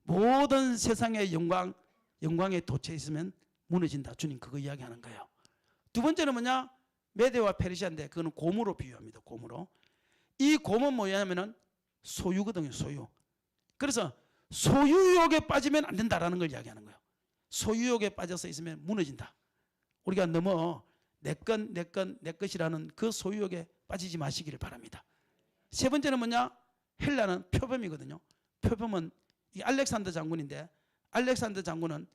모든 세상의 영광의 도처에 있으면 무너진다. 주님 그거 이야기하는 거예요. 두 번째는 뭐냐? 메데와 페르시아인데 그거는 곰으로 비유합니다. 곰으로. 이 곰은 뭐냐면은 소유거든요. 소유. 그래서 소유욕에 빠지면 안 된다라는 걸 이야기하는 거예요. 소유욕에 빠져서 있으면 무너진다. 우리가 너무 내 것이라는 그 소유욕에 빠지지 마시기를 바랍니다. 세 번째는 뭐냐? 헬라는 표범이거든요. 표범은 이 알렉산더 장군인데, 알렉산더 장군은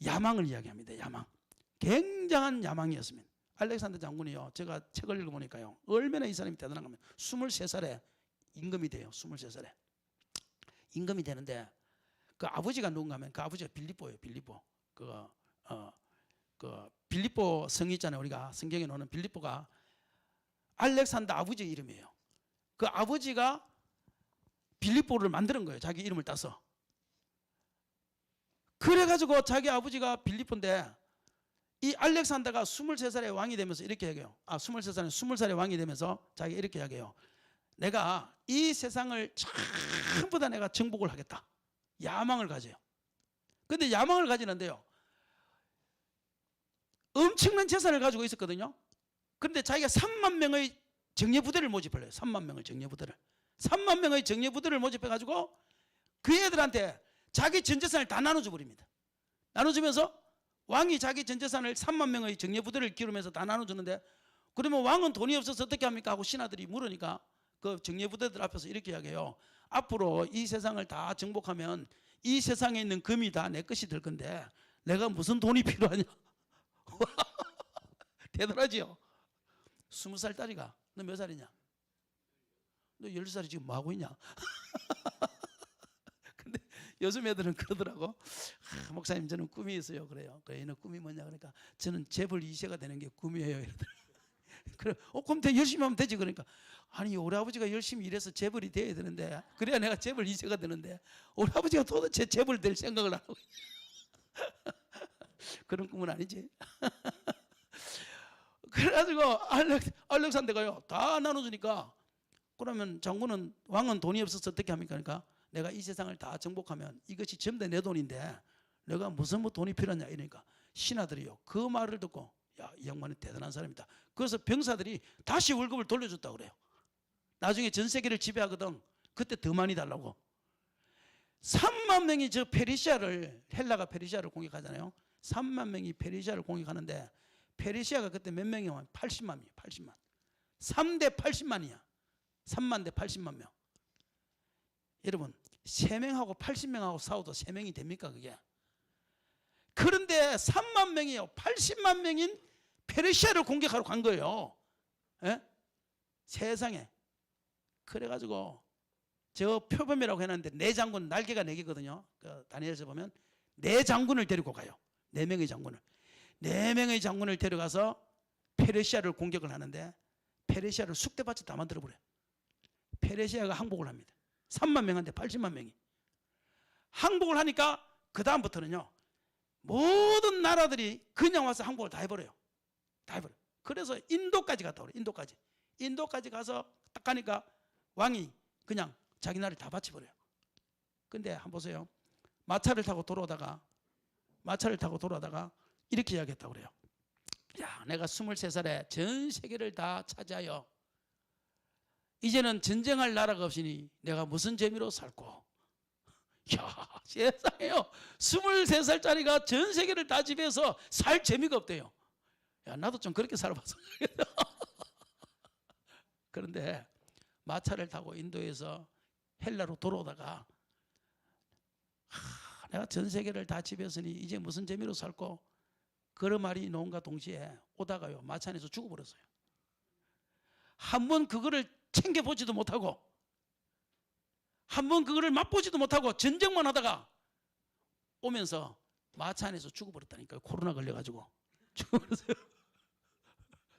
야망을 이야기합니다. 야망. 굉장한 야망이었습니다. 알렉산더 장군이요, 제가 책을 읽어보니까요, 얼마나 이 사람이 대단한가 하면 23살에 임금이 돼요. 23살에 임금이 되는데, 그 아버지가 누군가 하면 그 아버지가 빌립보예요. 빌립보. 그 빌립보 성이 있잖아요. 우리가 성경에 나오는 빌립보가 알렉산더 아버지의 이름이에요. 그 아버지가 빌립보를 만드는 거예요. 자기 이름을 따서. 그래가지고 자기 아버지가 빌립보인데, 이 알렉산더가 23살에 왕이 되면서 이렇게 얘기해요. 23살에 20살에 왕이 되면서 자기가 이렇게 얘기해요. 내가 이 세상을 전부 다 내가 정복을 하겠다. 야망을 가져요. 근데 야망을 가지는데요, 엄청난 재산을 가지고 있었거든요. 그런데 자기가 3만 명의 정예부대를 모집을 해요. 3만 명의 정예부대를. 3만 명의 정예부대를 모집해가지고 그 애들한테 자기 전 재산을 다 나눠줘 버립니다. 나눠주면서 왕이 자기 전 재산을 3만 명의 정예부대를 기르면서 다 나눠주는데 그러면 왕은 돈이 없어서 어떻게 합니까? 하고 신하들이 물으니까 그 정예부대들 앞에서 이렇게 이야기해요. 앞으로 이 세상을 다 정복하면 이 세상에 있는 금이 다 내 것이 될 건데 내가 무슨 돈이 필요하냐? 대단하지요? 20살짜리가 너 몇 살이냐? 너 10살이 지금 뭐 하고 있냐? 근데 요즘 애들은 그러더라고. 목사님 저는 꿈이 있어요. 그래요. 그래 얘는 꿈이 뭐냐 그러니까 저는 재벌 2세가 되는 게 꿈이에요. 이러더라고. 그래, 그럼 열심히 하면 되지. 그러니까 아니 우리 아버지가 열심히 일해서 재벌이 돼야 되는데 그래야 내가 재벌 2세가 되는데 우리 아버지가 도대체 재벌 될 생각을 안 하고 그런 꿈은 아니지. 그래가지고 알렉산더가요 다 나눠주니까 그러면 장군은 왕은 돈이 없어서 어떻게 합니까? 그러니까 내가 이 세상을 다 정복하면 이것이 전부 다 내 돈인데 내가 무슨 뭐 돈이 필요하냐 이러니까 신하들이요 그 말을 듣고 야, 이 양반은 대단한 사람이다. 그래서 병사들이 다시 월급을 돌려줬다고 그래요. 나중에 전 세계를 지배하거든. 그때 더 많이 달라고. 3만 명이 저 페르시아를 헬라가 페르시아를 공격하잖아요. 3만 명이 페르시아를 공격하는데 페르시아가 그때 몇 명이면 80만이에요. 80만. 3대 80만이야. 3만 대 80만 명. 여러분 3명하고 80명하고 싸워도 3명이 됩니까 그게? 그런데 3만 명이요 80만 명인 페르시아를 공격하러 간 거예요. 예? 세상에. 그래가지고 저 표범이라고 해놨는데 네 장군 날개가 4개거든요. 그 다니엘서 보면 4장군을 데리고 가요. 4명의 장군을. 4명의 장군을 데려가서 페르시아를 공격을 하는데 페르시아를 쑥대밭에 다 만들어버려요. 페르시아가 항복을 합니다. 3만 명한테 80만 명이. 항복을 하니까 그 다음부터는요. 모든 나라들이 그냥 와서 항복을 다 해버려요. 다 해버려요. 그래서 인도까지 갔다 그래요. 인도까지 가서 딱 가니까 왕이 그냥 자기 나라를 다 바쳐버려요. 근데 한번 보세요. 마차를 타고 돌아오다가 이렇게 이야기했다고 그래요. 야, 내가 23살에 전 세계를 다 차지하여 이제는 전쟁할 나라가 없으니 내가 무슨 재미로 살고. 야, 세상에요. 23살짜리가 전 세계를 다 지배해서 살 재미가 없대요. 야, 나도 좀 그렇게 살아봐서. 그런데 마차를 타고 인도에서 헬라로 돌아오다가 내가 전 세계를 다 지배했으니 이제 무슨 재미로 살고 그런 말이 나온과 동시에 오다가요 마차 안에서 죽어버렸어요. 한번 그거를 챙겨보지도 못하고 한번 그거를 맛보지도 못하고 전쟁만 하다가 오면서 마차 안에서 죽어버렸다니까요. 코로나 걸려가지고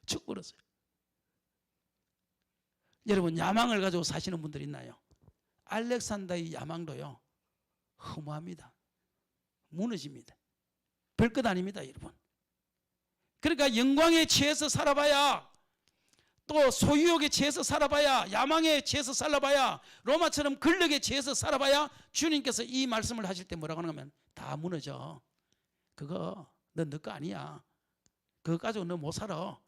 죽어버렸어요. 여러분 야망을 가지고 사시는 분들 있나요? 알렉산더의 야망도요 허무합니다. 무너집니다. 별것 아닙니다 여러분. 그러니까 영광에 취해서 살아봐야 또 소유욕에 취해서 살아봐야 야망에 취해서 살아봐야 로마처럼 권력에 취해서 살아봐야 주님께서 이 말씀을 하실 때 뭐라고 하냐면 다 무너져. 그거 너 거 아니야. 그거 가지고 너 못 살아.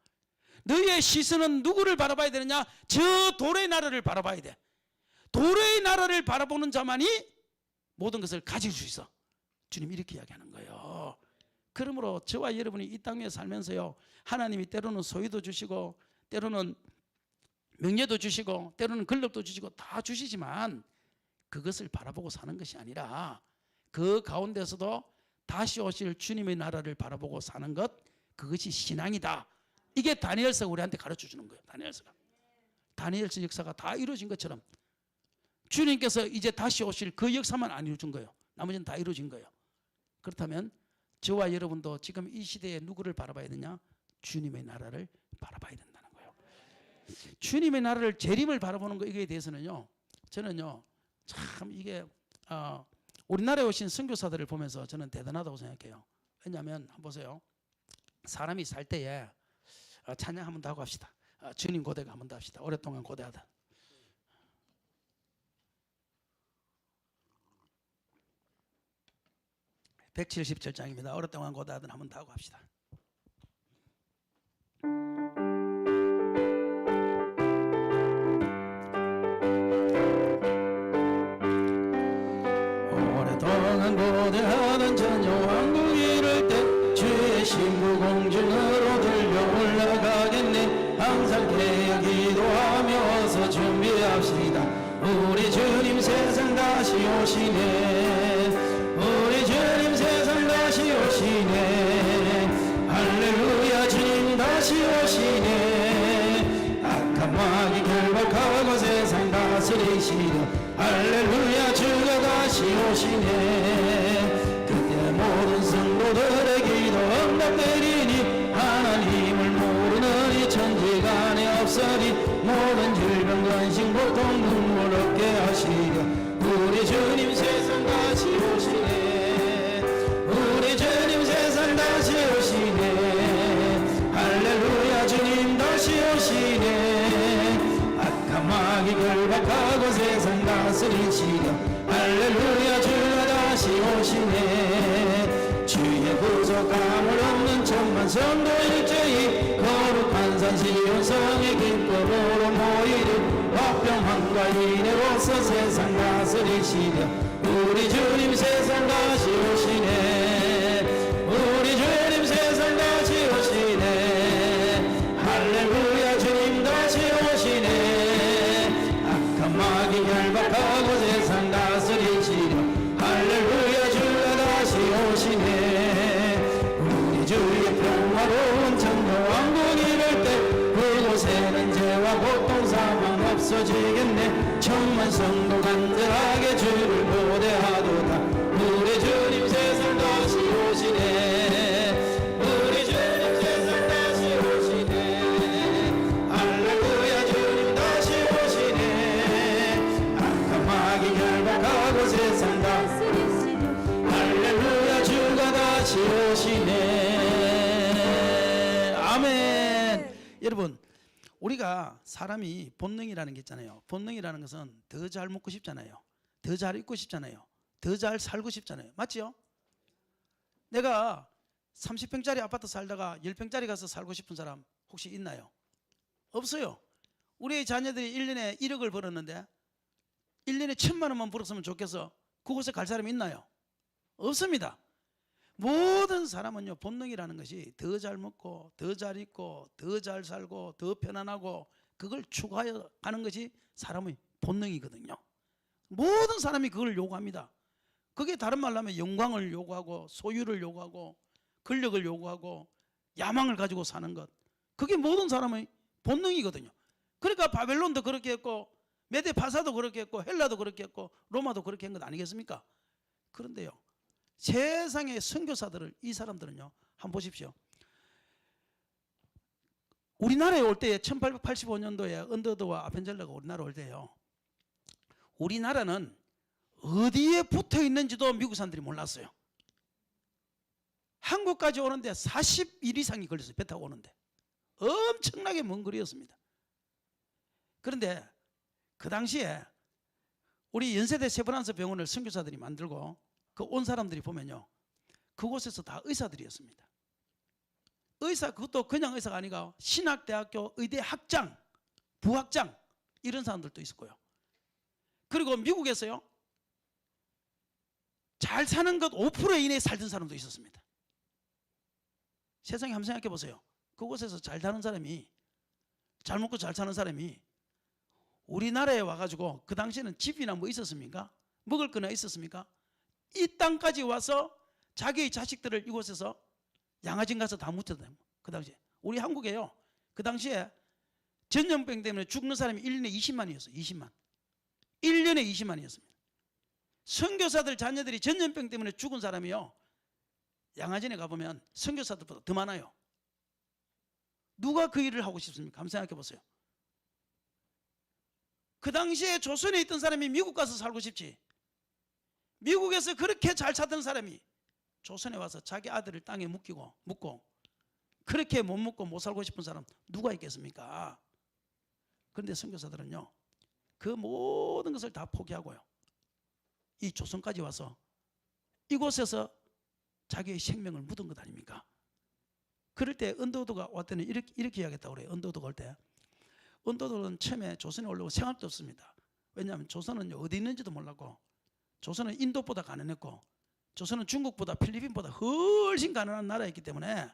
너의 시선은 누구를 바라봐야 되느냐? 저 돌의 나라를 바라봐야 돼. 돌의 나라를 바라보는 자만이 모든 것을 가질 수 있어. 주님 이렇게 이야기하는 거예요. 그러므로 저와 여러분이 이 땅에 살면서요 하나님이 때로는 소유도 주시고 때로는 명예도 주시고 때로는 권력도 주시고 다 주시지만 그것을 바라보고 사는 것이 아니라 그 가운데서도 다시 오실 주님의 나라를 바라보고 사는 것, 그것이 신앙이다. 이게 다니엘서가 우리한테 가르쳐 주는 거예요. 다니엘서 역사가 다 이루어진 것처럼 주님께서 이제 다시 오실 그 역사만 안 이루어진 거예요. 나머지는 다 이루어진 거예요. 그렇다면 저와 여러분도 지금 이 시대에 누구를 바라봐야 되냐? 주님의 나라를 바라봐야 된다는 거예요. 주님의 나라를 재림을 바라보는 거, 이거에 대해서는요 저는요 참 이게 우리나라에 오신 선교사들을 보면서 저는 대단하다고 생각해요. 왜냐하면 한번 보세요. 사람이 살 때에 찬양 한번 더 하고 합시다. 주님 고대가 한번 더 합시다. 오랫동안 고대하다. (177장입니다) 오랫동안 고대하던 한번 더 하고 합시다. 오랫동안 고대하던 전여 왕국이 이를 때 주의 신부 공중으로 들려 올라가겠네. 항상 깨어 기도하며 어서 준비합시다. 우리 주님 세상 다시 오시네. 우리 주님 세상 다시 오시네. 할렐루야 주님 다시 오시네. 악한 마귀 결박하고 세상 다스리시려. 할렐루야 주가 다시 오시네. 그때 모든 성도들의 기도 응답되리니 하나님을 모르는 이 천지간에 없으니 모든 질병 근심 고통 눈물 없게 하시려. 우리 주님 세상 다시 오시네. 우리 주님 세상 다시 오시네. 할렐루야 주님 다시 오시네. 악한 마귀 결박하고 세상 다스리시려. 할렐루야 주가 다시 오시네. 주의 구속함을 얻는 천만 성도 일제히 거룩한 산 시온성의 기쁨으로 모이리. 화평함과 인애로서 세상 다스리시려. 우리 주님 세상 다시 오시네. 우리 주님 세상 다시 오시네. 할렐루야 주님 다시 오시네. 악한 마귀 결박하고 세상 다스리시려. 할렐루야 주가 다시 오시네. 우리 주의 평화로운 천녀왕국 이룰 때 그곳에는 죄와 고통 사망 없어지겠네. 천만 성도 간절하게 주를 고대하도다. 우리 주님 세상 다시 오시네. 우리 주님 세상 다시 오시네. 할렐루야 주님 다시 오시네. 악한 마귀 결박하고 세상 다스리시려 할렐루야 주가 다시 오시네. 아멘. 여러분, 우리가 사람이 본능이라는 게 있잖아요. 본능이라는 것은 더 잘 먹고 싶잖아요. 더 잘 입고 싶잖아요. 더 잘 살고 싶잖아요. 맞죠? 내가 30평짜리 아파트 살다가 10평짜리 가서 살고 싶은 사람 혹시 있나요? 없어요. 우리 자녀들이 1년에 1억을 벌었는데 1년에 1,000만 원만 벌었으면 좋겠어. 그곳에 갈 사람이 있나요? 없습니다. 모든 사람은요, 본능이라는 것이 더 잘 먹고 더 잘 입고 더 잘 살고 더 편안하고 그걸 추구하여 가는 것이 사람의 본능이거든요. 모든 사람이 그걸 요구합니다. 그게 다른 말로 하면 영광을 요구하고 소유를 요구하고 권력을 요구하고 야망을 가지고 사는 것, 그게 모든 사람의 본능이거든요. 그러니까 바벨론도 그렇게 했고 메데 파사도 그렇게 했고 헬라도 그렇게 했고 로마도 그렇게 한 것 아니겠습니까? 그런데요, 세상의 선교사들을, 이 사람들은요, 한번 보십시오. 우리나라에 올 때에 1885년도에 언더드와 아펜젤러가 우리나라 올 때요, 우리나라는 어디에 붙어 있는지도 미국 사람들이 몰랐어요. 한국까지 오는데 40일 이상이 걸렸어요. 배 타고 오는데 엄청나게 먼 거리였습니다. 그런데 그 당시에 우리 연세대 세브란스 병원을 선교사들이 만들고 그 온 사람들이 보면요, 그곳에서 다 의사들이었습니다. 의사, 그것도 그냥 의사가 아니고 신학대학교 의대 학장, 부학장 이런 사람들도 있었고요. 그리고 미국에서요, 잘 사는 것 5% 이내에 살던 사람도 있었습니다. 세상에 한번 생각해 보세요. 그곳에서 잘 사는 사람이, 잘 먹고 잘 사는 사람이 우리나라에 와가지고, 그 당시에는 집이나 뭐 있었습니까? 먹을 거나 있었습니까? 이 땅까지 와서 자기의 자식들을 이곳에서 양아진 가서 다 묻혀다. 그 당시에 우리 한국에요, 그 당시에 전염병 때문에 죽는 사람이 1년에 20만이었어요. 20만. 1년에 20만이었습니다. 선교사들 자녀들이 전염병 때문에 죽은 사람이요, 양아진에 가보면 선교사들보다 더 많아요. 누가 그 일을 하고 싶습니까? 한번 생각해 보세요. 그 당시에 조선에 있던 사람이 미국 가서 살고 싶지, 미국에서 그렇게 잘 살던 사람이 조선에 와서 자기 아들을 땅에 묻고 그렇게 못 먹고 못 살고 싶은 사람 누가 있겠습니까? 그런데 선교사들은요, 그 모든 것을 다 포기하고요, 이 조선까지 와서 이곳에서 자기의 생명을 묻은 것 아닙니까? 그럴 때 언더우드가 왔더니 이렇게 이야기했다고 그래요. 언더우드가 올 때, 언더우드는 처음에 조선에 오려고 생각도 없습니다. 왜냐하면 조선은 어디 있는지도 몰랐고, 조선은 인도보다 가난했고, 조선은 중국보다 필리핀보다 훨씬 가난한 나라였기 때문에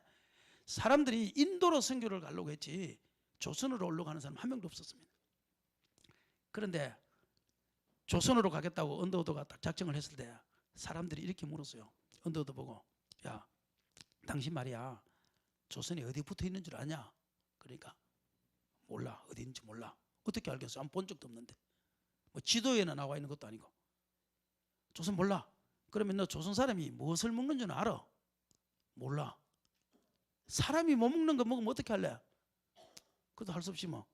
사람들이 인도로 선교를 가려고 했지 조선으로 올라가는 사람 한 명도 없었습니다. 그런데 조선으로 가겠다고 언더우드가 딱 작정을 했을 때 사람들이 이렇게 물었어요. 언더우드 보고, 야, 당신 말이야, 조선이 어디 붙어 있는 줄 아냐? 그러니까 몰라, 어디 있는지 몰라. 어떻게 알겠어? 한번 본 적도 없는데. 뭐 지도에나 나와 있는 것도 아니고. 조선 몰라. 그러면 너 조선 사람이 무엇을 먹는 줄 알아? 몰라. 사람이 못 먹는 거 먹으면 어떻게 할래? 그것도 할 수 없이 뭐.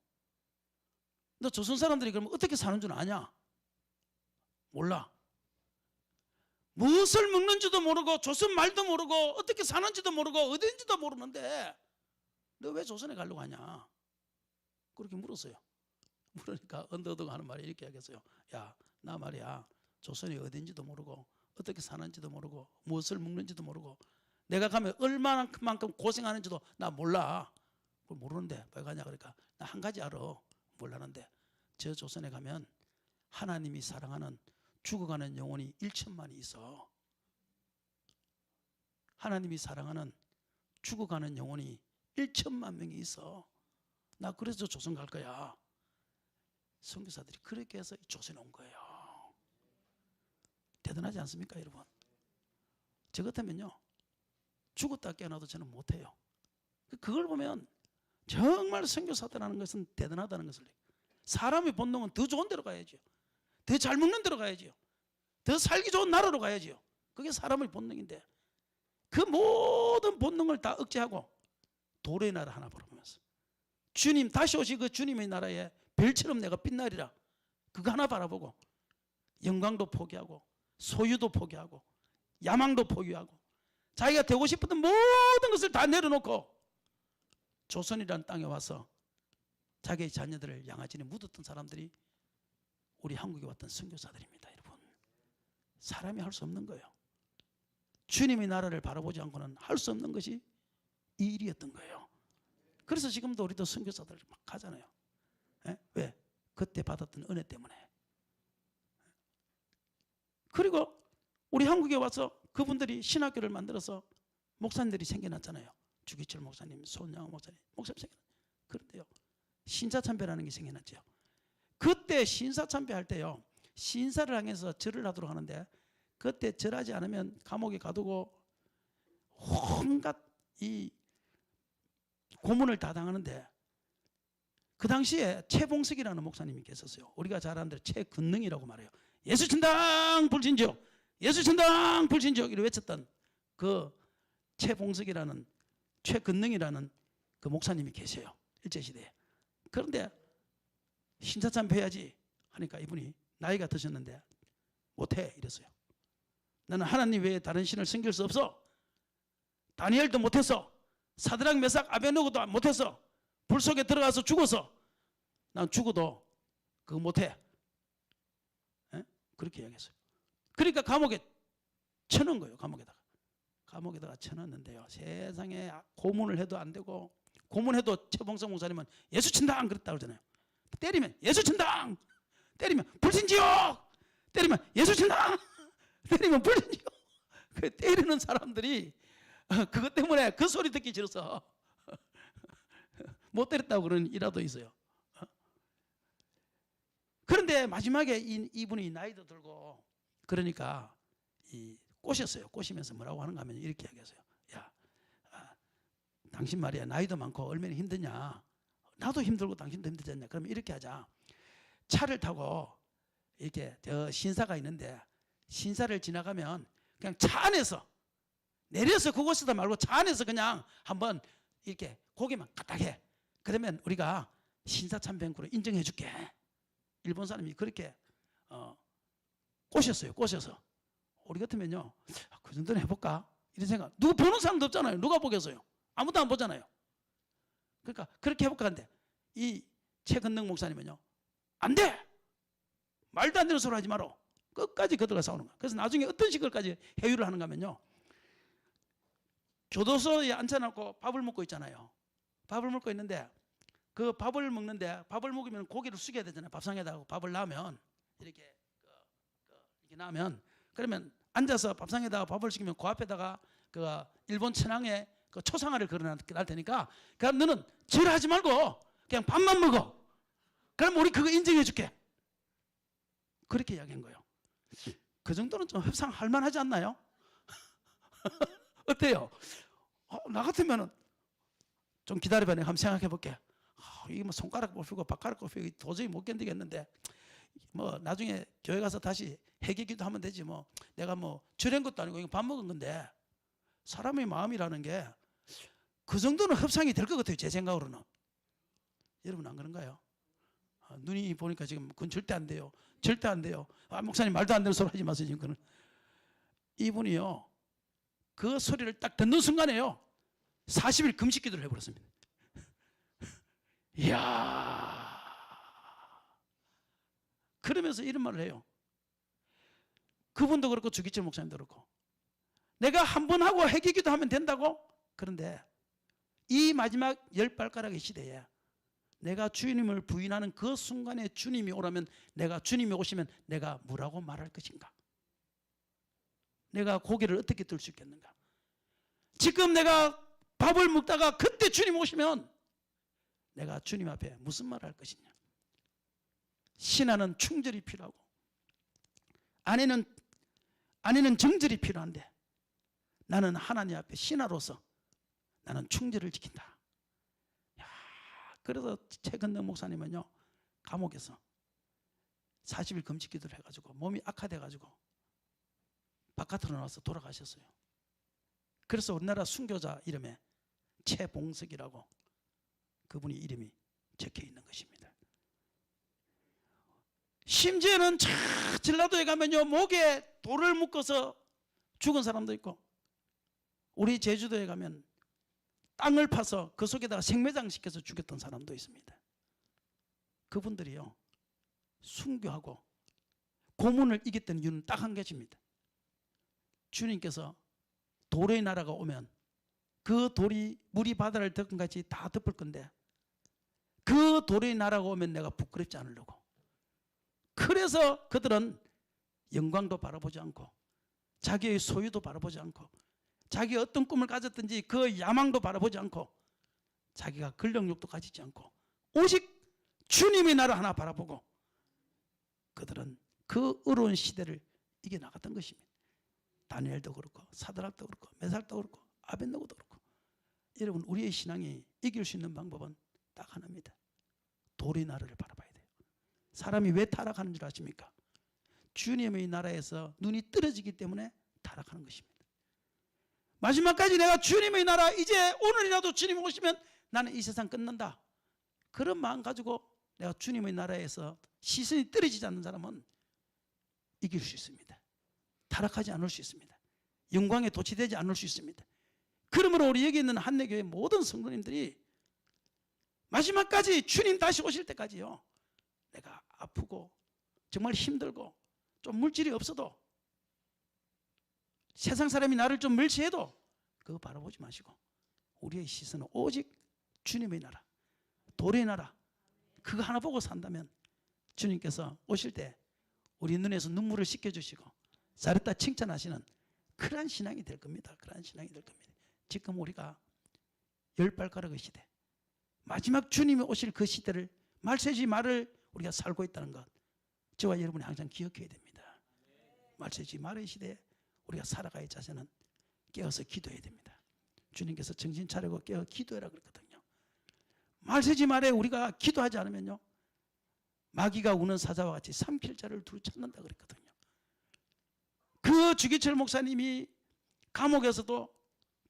너 조선 사람들이 그러면 어떻게 사는 줄 아냐? 몰라. 무엇을 먹는지도 모르고 조선 말도 모르고 어떻게 사는지도 모르고 어딘지도 모르는데 너 왜 조선에 가려고 하냐? 그렇게 물었어요. 물으니까 언더우드가 하는 말이 이렇게 하겠어요. 야, 나 말이야, 조선이 어딘지도 모르고 어떻게 사는지도 모르고 무엇을 먹는지도 모르고 내가 가면 얼마만큼 고생하는지도 나 몰라. 그걸 모르는데 왜 가냐? 그러니까 나 한 가지 알아. 몰라는데 저 조선에 가면 하나님이 사랑하는 죽어가는 영혼이 1천만이 있어. 하나님이 사랑하는 죽어가는 영혼이 1천만 명이 있어. 나 그래서 조선 갈 거야. 선교사들이 그렇게 해서 조선에 온 거예요. 대단하지 않습니까, 여러분? 저 같으면요, 죽었다 깨어나도 저는 못해요. 그걸 보면 정말 선교사들하는 것은 대단하다는 것을. 사람의 본능은 더 좋은 데로 가야죠. 더 잘 먹는 데로 가야죠. 더 살기 좋은 나라로 가야죠. 그게 사람의 본능인데 그 모든 본능을 다 억제하고 도래의 나라 하나 바라보면서 주님 다시 오시 그 주님의 나라에 별처럼 내가 빛나리라 그거 하나 바라보고 영광도 포기하고 소유도 포기하고 야망도 포기하고 자기가 되고 싶었던 모든 것을 다 내려놓고 조선이라는 땅에 와서 자기의 자녀들을 양아지에 묻었던 사람들이 우리 한국에 왔던 선교사들입니다. 여러분, 사람이 할 수 없는 거예요. 주님의 나라를 바라보지 않고는 할 수 없는 것이 이 일이었던 거예요. 그래서 지금도 우리도 선교사들 막 가잖아요. 왜? 그때 받았던 은혜 때문에. 그리고 우리 한국에 와서 그분들이 신학교를 만들어서 목사님들이 생겨났잖아요. 주기철 목사님, 손양호 목사님, 생겨났. 그런데요, 신사참배라는 게 생겨났죠. 그때 신사참배할 때요, 신사를 향해서 절을 하도록 하는데 그때 절하지 않으면 감옥에 가두고 온갖 이 고문을 다 당하는데 그 당시에 최봉석이라는 목사님이 계셨어요. 우리가 잘 아는 대로 최근능이라고 말해요. 예수천당 불신지옥, 예수천당 불신지옥 이렇게 외쳤던 그 최봉석이라는 최근능이라는 그 목사님이 계세요. 일제시대에. 그런데 신사참배 해야지 하니까 이분이 나이가 드셨는데 못해 이랬어요. 나는 하나님 외에 다른 신을 섬길 수 없어. 다니엘도 못했어. 사드락 메삭 아베느고도 못했어. 불 속에 들어가서 죽어서 난 죽어도 그거 못해. 그렇게 이야기했어요. 그러니까 감옥에 쳐넣은 거예요. 감옥에다가 쳐넣었는데요, 세상에 고문을 해도 안 되고, 고문해도 최봉석 목사님은 예수 친당 그랬다고 그러잖아요. 때리면 예수 친당, 때리면 불신지옥, 때리면 예수 친당, 때리면 불신지옥. 그 때리는 사람들이 그것 때문에 그 소리 듣기 싫어서 못 때렸다고 그러는 일화도 있어요. 그런데 마지막에 이분이 나이도 들고 그러니까 꼬셨어요. 꼬시면서 뭐라고 하는가 하면 이렇게 이야기했어요. 야, 당신 말이야, 나이도 많고 얼마나 힘드냐. 나도 힘들고 당신도 힘들지 않냐. 그러면 이렇게 하자. 차를 타고 이렇게 저 신사가 있는데 신사를 지나가면 그냥 차 안에서 내려서 그곳에다 말고 차 안에서 그냥 한번 이렇게 고개만 까딱해. 그러면 우리가 신사참배행구로 인정해 줄게. 일본 사람이 그렇게 꼬셨어요. 꼬셔서 우리 같으면요, 그 정도는 해볼까? 이런 생각. 누구 보는 사람도 없잖아요. 누가 보겠어요? 아무도 안 보잖아요. 그러니까 그렇게 해볼까 하는데 이 최근능 목사님은요, 안 돼! 말도 안 되는 소리 하지 마라. 끝까지 그들과 싸우는 거야. 그래서 나중에 어떤 식으로까지 회유를 하는가 하면요, 교도소에 앉혀놓고 밥을 먹고 있잖아요. 밥을 먹고 있는데 그 밥을 먹는데 밥을 먹으면 고기를 숙여야 되잖아요. 밥상에다가 밥을 놔면 이렇게 이렇게 놔면 그러면 앉아서 밥상에다가 밥을 시키면 그 앞에다가 그 일본 천황의 그 그 초상화를 걸어놨을 테니까 그럼 너는 절하지 말고 그냥 밥만 먹어. 그럼 우리 그거 인정해 줄게. 그렇게 이야기한 거예요. 그 정도는 좀 협상할 만하지 않나요? 어때요? 나 같으면은 좀 기다려봐. 내가 한번 생각해 볼게. 이게 뭐 손가락 뽑히고 발가락 뽑히고 도저히 못 견디겠는데 뭐 나중에 교회 가서 다시 회개기도 하면 되지 뭐. 내가 뭐 절한 것도 아니고 이거 밥 먹은 건데 사람의 마음이라는 게 그 정도는 협상이 될 것 같아요. 제 생각으로는. 여러분 안 그런가요? 눈이 보니까 지금 그건 절대 안 돼요. 절대 안 돼요. 목사님 말도 안 되는 소리 하지 마세요. 지금 그는. 이분이요. 그 소리를 딱 듣는 순간에요. 40일 금식 기도를 해버렸습니다. 이야. 그러면서 이런 말을 해요. 그분도 그렇고 주기철 목사님도 그렇고 내가 한 번 하고 회개기도 하면 된다고? 그런데 이 마지막 10발가락의 시대에 내가 주님을 부인하는 그 순간에 주님이 오라면 내가 주님이 오시면 내가 뭐라고 말할 것인가? 내가 고개를 어떻게 들 수 있겠는가? 지금 내가 밥을 먹다가 그때 주님 오시면 내가 주님 앞에 무슨 말을 할 것이냐? 신하는 충절이 필요하고 아내는 정절이 필요한데 나는 하나님 앞에 신하로서 나는 충절을 지킨다. 야, 그래서 최근덕 목사님은요 감옥에서 40일 금식 기도를 해가지고 몸이 악화돼가지고 바깥으로 나와서 돌아가셨어요. 그래서 우리나라 순교자 이름에 최봉석이라고 그분이 이름이 적혀 있는 것입니다. 심지어는 전라도에 가면요 목에 돌을 묶어서 죽은 사람도 있고 우리 제주도에 가면 땅을 파서 그 속에다가 생매장 시켜서 죽였던 사람도 있습니다. 그분들이요 순교하고 고문을 이겼던 이유는 딱 한 가지입니다. 주님께서 돌의 나라가 오면 그 돌이 물이 바다를 덮은 같이 다 덮을 건데 그 돌의 나라가 오면 내가 부끄럽지 않으려고. 그래서 그들은 영광도 바라보지 않고 자기의 소유도 바라보지 않고 자기가 어떤 꿈을 가졌든지 그 야망도 바라보지 않고 자기가 권력욕도 가지지 않고 오직 주님의 나라 하나 바라보고 그들은 그 어려운 시대를 이겨나갔던 것입니다. 다니엘도 그렇고 사드락도 그렇고 메삭도 그렇고 아벳느고도 그렇고. 여러분 우리의 신앙이 이길 수 있는 방법은 딱 하나입니다. 돌의 나라를 바라봐야 돼요. 사람이 왜 타락하는 줄 아십니까? 주님의 나라에서 눈이 떨어지기 때문에 타락하는 것입니다. 마지막까지 내가 주님의 나라 이제 오늘이라도 주님 오시면 나는 이 세상 끝난다. 그런 마음 가지고 내가 주님의 나라에서 시선이 떨어지지 않는 사람은 이길 수 있습니다. 타락하지 않을 수 있습니다. 영광에 도취되지 않을 수 있습니다. 그러므로 우리 여기 있는 한내교회 모든 성도님들이 마지막까지 주님 다시 오실 때까지요 내가 아프고 정말 힘들고 좀 물질이 없어도 세상 사람이 나를 좀 멸시해도 그거 바라보지 마시고 우리의 시선은 오직 주님의 나라 돌의 나라 그거 하나 보고 산다면 주님께서 오실 때 우리 눈에서 눈물을 씻겨주시고 잘했다 칭찬하시는 그러한 신앙이 될 겁니다. 그러한 신앙이 될 겁니다. 지금 우리가 10발가락의 시대 마지막 주님이 오실 그 시대를 말세지 말을 우리가 살고 있다는 것 저와 여러분이 항상 기억해야 됩니다. 말세지 말의 시대에 우리가 살아가야 자세는 깨어서 기도해야 됩니다. 주님께서 정신 차리고 깨어 기도해라 그랬거든요. 말세지 말에 우리가 기도하지 않으면요 마귀가 우는 사자와 같이 삼킬 자를 둘 찾는다 그랬거든요. 그 주기철 목사님이 감옥에서도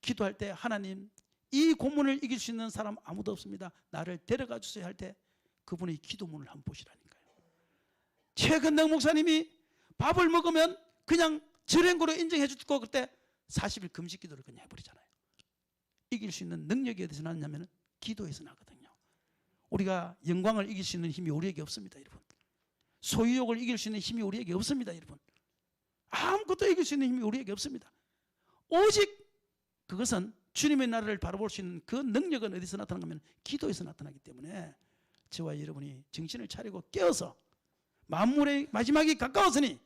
기도할 때 하나님 이 고문을 이길 수 있는 사람 아무도 없습니다. 나를 데려가 주세요 할 때 그분의 기도문을 한번 보시라니까요. 최근덕 목사님이 밥을 먹으면 그냥 절행고로 인정해 주고 그때 40일 금식 기도를 그냥 해버리잖아요. 이길 수 있는 능력이 어디서 나느냐면 기도에서 나거든요. 우리가 영광을 이길 수 있는 힘이 우리에게 없습니다. 여러분 소유욕을 이길 수 있는 힘이 우리에게 없습니다. 여러분 아무것도 이길 수 있는 힘이 우리에게 없습니다. 오직 그것은 주님의 나라를 바라볼 수 있는 그 능력은 어디서 나타나는 거면 기도에서 나타나기 때문에 저와 여러분이 정신을 차리고 깨어서 만물의 마지막이 가까웠으니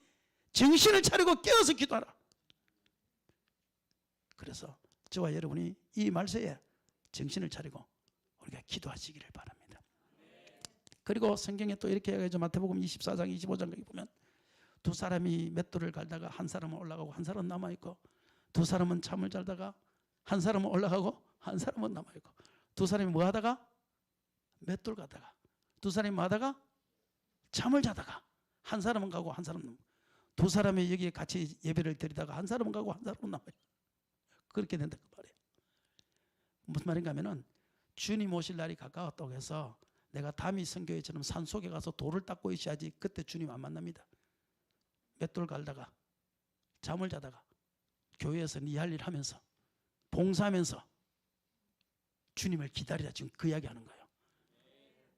정신을 차리고 깨어서 기도하라. 그래서 저와 여러분이 이 말세에 정신을 차리고 우리가 기도하시기를 바랍니다. 그리고 성경에 또 이렇게 해가지고 마태복음 24장 25장 거기 보면 두 사람이 맷돌을 갈다가 한 사람은 올라가고 한 사람은 남아있고, 두 사람은 잠을 자다가 한 사람은 올라가고 한 사람은 남아있고, 두 사람이 뭐 하다가 맷돌 가다가, 두 사람이 뭐 하다가 잠을 자다가, 한 사람은 가고 한 사람은 남고, 두 사람이 여기에 같이 예배를 드리다가 한 사람은 가고 한 사람은 남아요. 그렇게 된다 그 말이에요. 무슨 말인가 하면은 주님 오실 날이 가까웠다고 해서 내가 다미 선교회처럼 산속에 가서 돌을 닦고 있어야지 그때 주님 안 만납니다. 맷돌 갈다가 잠을 자다가 교회에서 네 할 일 하면서 봉사하면서 주님을 기다리라, 지금 그 이야기 하는 거예요.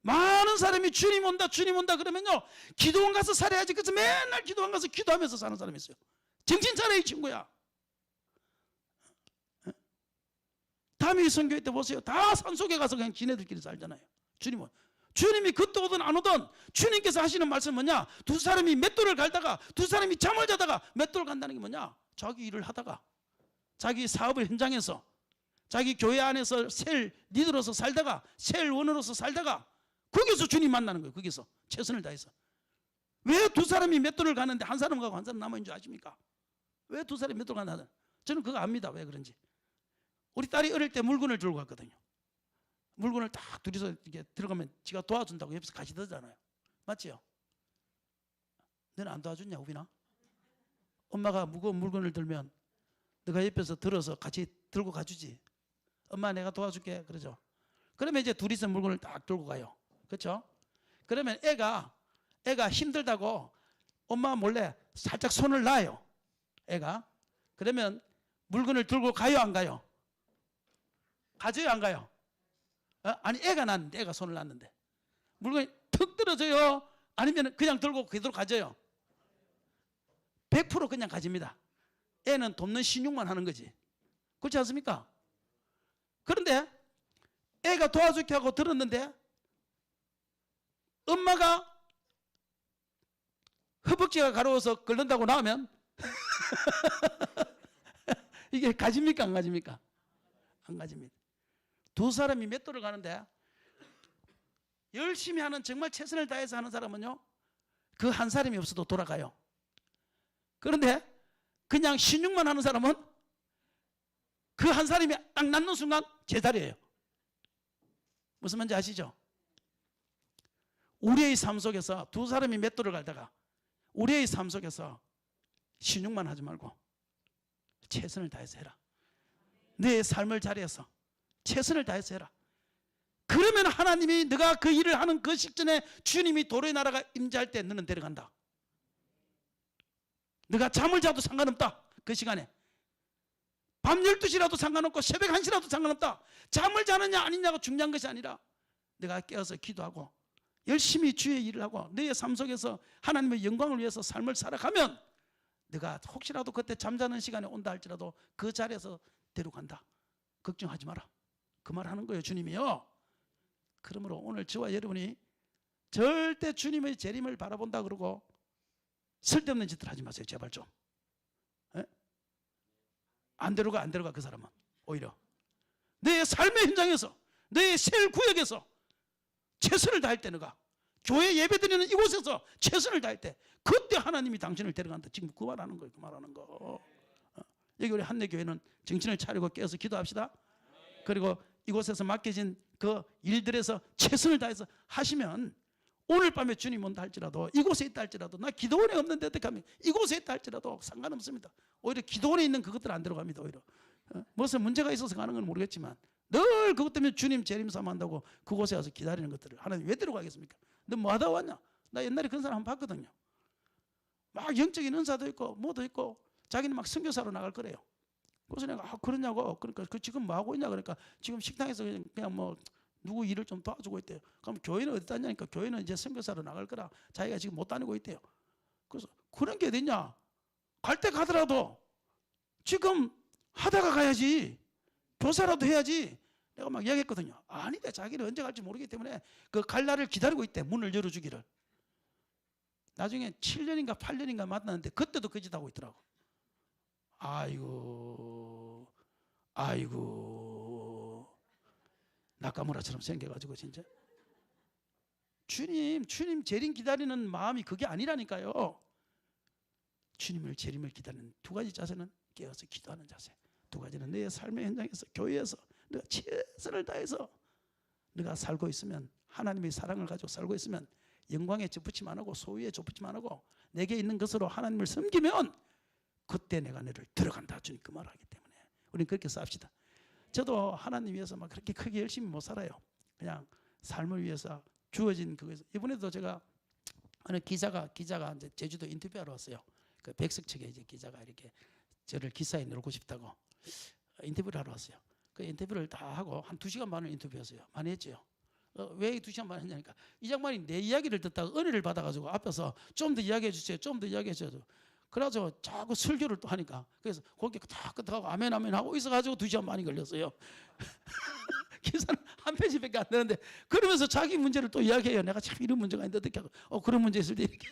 많은 사람이 주님 온다 주님 온다 그러면요, 기도원 가서 살아야지. 그래서 맨날 기도원 가서 기도하면서 사는 사람이 있어요. 정신 차려 이 친구야. 다미 선교회 때 보세요. 다 산속에 가서 그냥 지네들끼리 살잖아요. 주님이 그때 오든 안 오든 주님께서 하시는 말씀은 뭐냐? 두 사람이 맷돌을 갈다가, 두 사람이 잠을 자다가, 맷돌 간다는 게 뭐냐? 자기 일을 하다가, 자기 사업을 현장에서, 자기 교회 안에서 셀 리더로서 살다가, 셀 원으로서 살다가, 거기서 주님 만나는 거예요. 거기서 최선을 다해서. 왜 두 사람이 맷돌을 가는데 한 사람 가고 한 사람 남아있는 줄 아십니까? 왜 두 사람이 맷돌 간다? 저는 그거 압니다. 왜 그런지. 우리 딸이 어릴 때 물건을 들고 갔거든요. 물건을 딱 둘이서 이렇게 들어가면 지가 도와준다고 옆에서 가시더잖아요. 맞지요? 너는 안 도와주냐 우빈아? 엄마가 무거운 물건을 들면 너가 옆에서 들어서 같이 들고 가주지. 엄마 내가 도와줄게 그러죠. 그러면 이제 둘이서 물건을 딱 들고 가요. 그렇죠? 그러면 애가 힘들다고 엄마 몰래 살짝 손을 놔요. 애가. 그러면 물건을 들고 가요 안 가요? 가져요 안 가요? 아니 애가 놨는데, 애가 손을 놨는데 물건이 턱 떨어져요? 아니면 그냥 들고 그대로 가져요? 100% 그냥 가집니다. 애는 돕는 신용만 하는 거지. 그렇지 않습니까? 그런데 애가 도와줄게 하고 들었는데 엄마가 허벅지가 가려워서 끓는다고 나오면 이게 가집니까 안 가집니까? 안 가집니다. 두 사람이 맷돌을 가는데 열심히 하는, 정말 최선을 다해서 하는 사람은요, 그 한 사람이 없어도 돌아가요. 그런데 그냥 신용만 하는 사람은 그 한 사람이 딱 낫는 순간 제자리예요. 무슨 말인지 아시죠? 우리의 삶 속에서 두 사람이 맷돌을 갈다가 우리의 삶 속에서 신용만 하지 말고 최선을 다해서 해라. 내 삶을 자리에서 최선을 다해서 해라. 그러면 하나님이 네가 그 일을 하는 그 직전에 주님이 도로의 나라가 임재할 때 너는 데려간다. 네가 잠을 자도 상관없다. 그 시간에 밤 12시라도 상관없고 새벽 1시라도 상관없다. 잠을 자느냐 아니냐가 중요한 것이 아니라 네가 깨어서 기도하고 열심히 주의 일을 하고 너의 삶 속에서 하나님의 영광을 위해서 삶을 살아가면 네가 혹시라도 그때 잠자는 시간에 온다 할지라도 그 자리에서 데려간다. 걱정하지 마라. 그 말 하는 거예요, 주님이요. 그러므로 오늘 저와 여러분이 절대 주님의 재림을 바라본다 그러고 쓸데없는 짓을 하지 마세요. 제발 좀. 에? 안 데려가 그 사람은. 오히려 내 삶의 현장에서, 내 셀 구역에서 최선을 다할 때, 너가 교회 예배드리는 이곳에서 최선을 다할 때 그때 하나님이 당신을 데려간다. 지금 그 말하는 거예요. 그 말하는 거. 여기 우리 한내교회는 정신을 차리고 깨어서 기도합시다. 그리고 이곳에서 맡겨진 그 일들에서 최선을 다해서 하시면 오늘 밤에 주님 온다 할지라도, 이곳에 있다 할지라도, 나 기도원에 없는데 어떻게 하면 이곳에 있다 할지라도 상관없습니다. 오히려 기도원에 있는 그것들 안 들어갑니다. 오히려 무슨 문제가 있어서 가는 건 모르겠지만 늘 그것 때문에 주님 재림삼 한다고 그곳에 와서 기다리는 것들을 하나님 왜 들어가겠습니까? 너 뭐 하다 왔냐? 나 옛날에 그런 사람 한번 봤거든요. 막 영적인 은사도 있고 뭐도 있고 자기는 막 선교사로 나갈 거래요. 그래서 내가 그러냐고. 그러니까 그 지금 뭐 하고 있냐 그러니까 지금 식당에서 그냥 뭐 누구 일을 좀 도와주고 있대요. 그럼 교회는 어디 다니냐니까 교회는 이제 선교사로 나갈 거라 자기가 지금 못 다니고 있대요. 그래서 그런 게 어딨냐? 갈 때 가더라도 지금 하다가 가야지. 교사라도 해야지. 내가 막 이야기했거든요. 아니다. 자기는 언제 갈지 모르기 때문에 그 갈 날을 기다리고 있대. 문을 열어주기를. 나중에 7년인가 8년인가 만났는데 그때도 그 짓 하고 있더라고. 아이고 아이고 나카무라처럼 생겨가지고 진짜 주님 재림 기다리는 마음이 그게 아니라니까요. 주님을 재림을 기다리는 두 가지 자세는 깨어서 기도하는 자세, 두 가지는 내 삶의 현장에서 교회에서 내가 최선을 다해서 내가 살고 있으면, 하나님의 사랑을 가지고 살고 있으면 영광에 접붙임 안 하고 소유에 접붙임 안 하고 내게 있는 것으로 하나님을 섬기면 그때 내가 너를 들어간다. 주님 그 말을 하기 때문에 우리는 그렇게 삽시다. 저도 하나님 위해서 막 그렇게 크게 열심히 못 살아요. 그냥 삶을 위해서 주어진 그거에서. 이번에도 제가 어느 기자가 이제 제주도 인터뷰하러 왔어요. 그 백석 측에 이제 기자가 이렇게 저를 기사에 넣고 싶다고 인터뷰를 하러 왔어요. 그 인터뷰를 다 하고 한 2시간 반을 인터뷰했어요. 많이 했죠. 왜 2시간 반 했냐니까 이 장관이 내 이야기를 듣다가 은혜를 받아가지고 앞에서 좀 더 이야기해 주세요. 좀 더 이야기해 주세요. 그래가지고 자꾸 설교를 또 하니까 그래서 거기 다 끝하고 아멘 아멘 하고 있어가지고 2시간 반이 걸렸어요. 기사는 한 페이지밖에 안 되는데 그러면서 자기 문제를 또 이야기해요. 내가 참 이런 문제가 있는데 어떻게 하고 그런 문제 있을 때 이렇게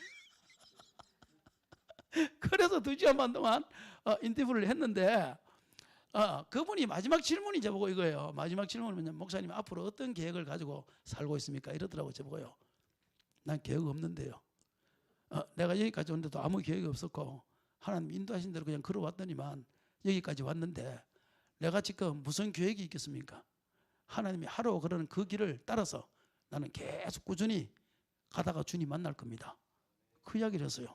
그래서 2시간 반 동안 인터뷰를 했는데 그분이 마지막 질문이 저보고 이거예요. 마지막 질문은 뭐냐면 목사님 앞으로 어떤 계획을 가지고 살고 있습니까? 이러더라고요. 저보고요. 난 계획 없는데요. 내가 여기까지 왔는데도 아무 계획이 없었고 하나님 인도하신 대로 그냥 걸어왔더니만 여기까지 왔는데 내가 지금 무슨 계획이 있겠습니까? 하나님이 하루 그러는 그 길을 따라서 나는 계속 꾸준히 가다가 주님 만날 겁니다. 그 이야기를 했어요.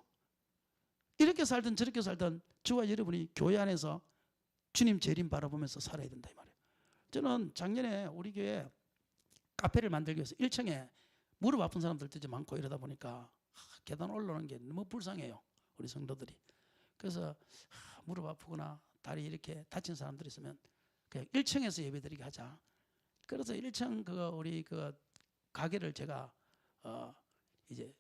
이렇게 살든 저렇게 살든 저와 여러분이 교회 안에서 주님 재림 바라보면서 살아야 된다 이 말이에요. 저는 작년에 우리 교회 카페를 만들기 위해서 1층에 무릎 아픈 사람들 되게 많고 이러다 보니까 계단 올라오는 게 너무 불쌍해요. 우리 성도들이. 그래서 무릎 아프거나 다리 이렇게 다친 사람들이 있으면 그냥 1층에서 예배드리게 하자. 그래서 1층 우리 가게를 제가 이제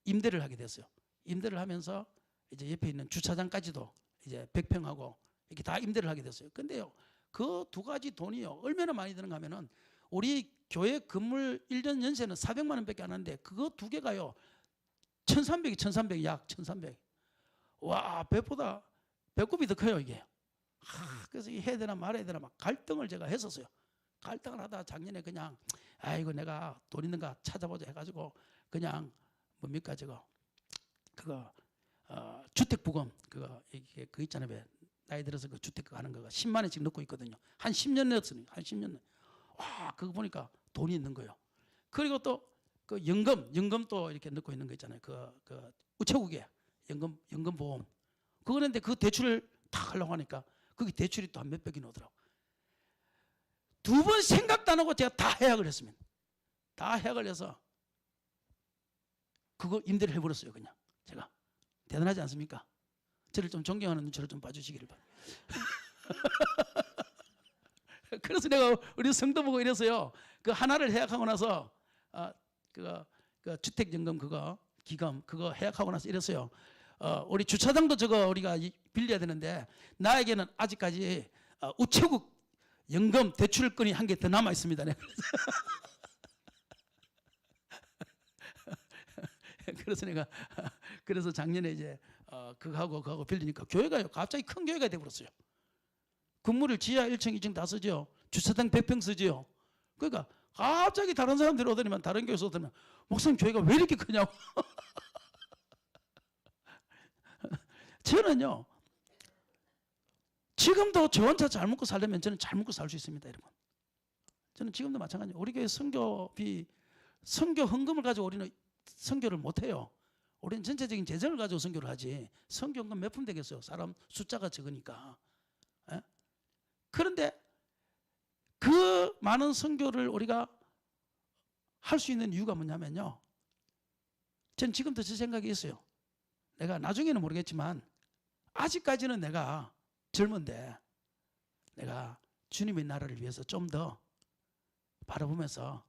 임대를 하게 됐어요. 임대를 하면서 이제 옆에 있는 주차장까지도 이제 100평하고 이렇게 다 임대를 하게 됐어요. 근데요, 그 두 가지 돈이요, 얼마나 많이 드는가 하면은 우리 교회 건물 1년 연세는 400만 원밖에 안 하는데 그거 두 개가요, 1,300이 약 1,300. 와, 배보다 배꼽이 더 커요, 이게. 그래서 이 해야 되나 말아야 되나 막 갈등을 제가 했었어요. 갈등을 하다가 작년에 그냥 아이고 내가 돈 있는가 찾아보자 해가지고 그냥 뭡니까 그거 주택부금 이게 그 있잖아요. 왜 나이 들어서 그 주택 하는 거가 10만 원씩 넣고 있거든요. 한 10년 넣었어요. 한 10년. 와, 그거 보니까 돈이 있는 거예요. 그리고 또 그 연금 또 이렇게 넣고 있는 거 있잖아요. 그 우체국에 연금 보험. 그거는데 그 대출을 다 하려고 하니까 그게 대출이 또 한 몇백이 나오더라고. 2번 생각도 안 하고 제가 다 해약을 했습니다. 다 해약을 해서 그거 임대를 해버렸어요. 그냥 제가. 대단하지 않습니까? 저를 좀 존경하는 눈치를 좀 봐주시기를 바랍니다. 그래서 내가 우리 성도 보고 이래서요. 그 하나를 해약하고 나서 그 주택연금 기금 그거 해약하고 나서 이랬어요. 우리 주차장도 저거 우리가 빌려야 되는데 나에게는 아직까지 우체국 연금 대출권이 한 개 더 남아 있습니다. 그래서 내가 그래서 작년에 이제 그거하고 빌리니까 교회가요 갑자기 큰 교회가 돼버렸어요. 건물을 지하 1층, 2층 다 쓰죠. 주차장 100평 쓰죠. 그러니까 갑자기 다른 사람들이 오더니만 다른 교회에서 오더니만 목사님 교회가 왜 이렇게 크냐고. 저는요 지금도 저 혼자 잘 먹고 살려면 저는 잘 먹고 살 수 있습니다, 여러분. 저는 지금도 마찬가지예요. 우리 교회 선교 헌금을 가지고 우리는 선교를 못해요. 우리는 전체적인 재정을 가지고 선교를 하지 선교 헌금 몇 푼 되겠어요? 사람 숫자가 적으니까. 에? 그런데 그 많은 선교를 우리가 할 수 있는 이유가 뭐냐면요, 전 지금도 제 생각이 있어요. 내가 나중에는 모르겠지만 아직까지는 내가 젊은데 내가 주님의 나라를 위해서 좀 더 바라보면서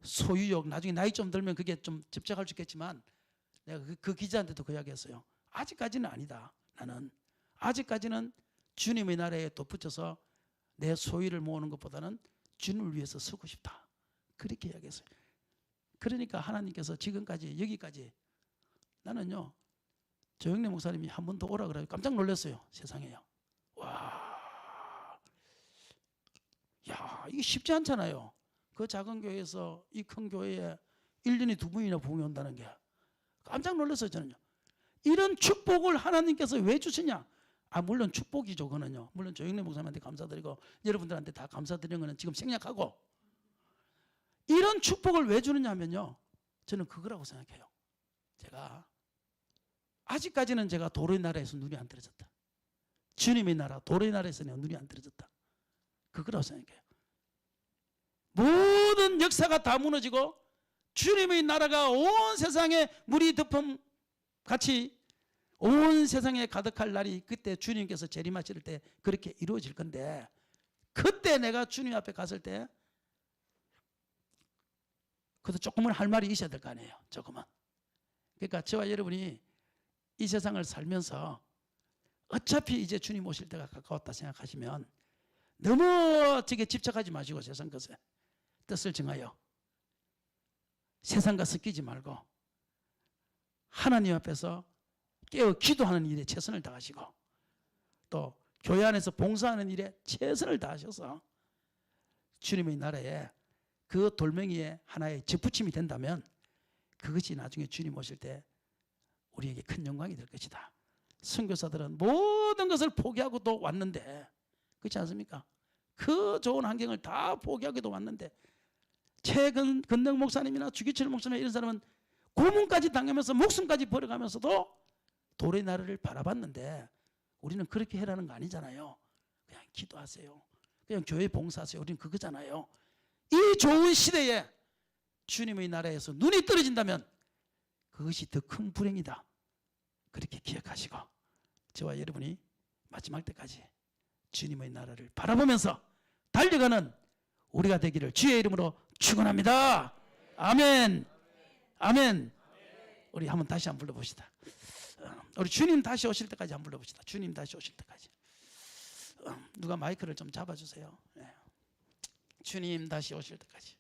소유욕, 나중에 나이 좀 들면 그게 좀 집착할 수 있겠지만 내가 그 기자한테도 그 이야기했어요. 아직까지는 아니다. 나는 아직까지는 주님의 나라에 덧붙여서 내 소유를 모으는 것보다는 주님을 위해서 쓰고 싶다. 그렇게 이야기했어요. 그러니까 하나님께서 지금까지 여기까지 나는요 조영래 목사님이 한 번 더 오라 그래서 깜짝 놀랐어요. 세상에요. 와, 이게 쉽지 않잖아요. 그 작은 교회에서 이 큰 교회에 1년에 2번이나 부흥이 온다는 게 깜짝 놀랐어요. 저는요. 이런 축복을 하나님께서 왜 주시냐? 물론 축복이죠. 그거는요. 물론 조영래 목사님한테 감사드리고 여러분들한테 다 감사드리는 거는 지금 생략하고, 이런 축복을 왜 주느냐 하면요, 저는 그거라고 생각해요. 제가 아직까지는 제가 도로의 나라에서 눈이 안 떨어졌다. 주님의 나라 도로의 나라에서는 눈이 안 떨어졌다. 그거라고 생각해요. 모든 역사가 다 무너지고 주님의 나라가 온 세상에 물이 덮음 같이 온 세상에 가득할 날이 그때 주님께서 재림하실 때 그렇게 이루어질 건데, 그때 내가 주님 앞에 갔을 때 그래도 조금은 할 말이 있어야 될 거 아니에요. 조금은. 그러니까 저와 여러분이 이 세상을 살면서 어차피 이제 주님 오실 때가 가까웠다 생각하시면 너무 저게 집착하지 마시고 세상 것에 뜻을 정하여 세상과 섞이지 말고 하나님 앞에서 깨어 기도하는 일에 최선을 다하시고 또 교회 안에서 봉사하는 일에 최선을 다하셔서 주님의 나라에 그 돌멩이에 하나의 접붙임이 된다면 그것이 나중에 주님 오실 때 우리에게 큰 영광이 될 것이다. 선교사들은 모든 것을 포기하고도 왔는데, 그렇지 않습니까? 그 좋은 환경을 다 포기하고도 왔는데, 최근덕 목사님이나 주기철 목사님 이런 사람은 고문까지 당하면서 목숨까지 버려가면서도 도의 나라를 바라봤는데, 우리는 그렇게 해라는 거 아니잖아요. 그냥 기도하세요. 그냥 교회 봉사하세요. 우리는 그거잖아요. 이 좋은 시대에 주님의 나라에서 눈이 떨어진다면 그것이 더 큰 불행이다. 그렇게 기억하시고 저와 여러분이 마지막 때까지 주님의 나라를 바라보면서 달려가는 우리가 되기를 주의 이름으로 축원합니다. 아멘. 아멘. 우리 한번 다시 한번 불러봅시다. 우리 주님 다시 오실 때까지 한번 불러봅시다. 주님 다시 오실 때까지. 누가 마이크를 좀 잡아주세요. 네. 주님 다시 오실 때까지.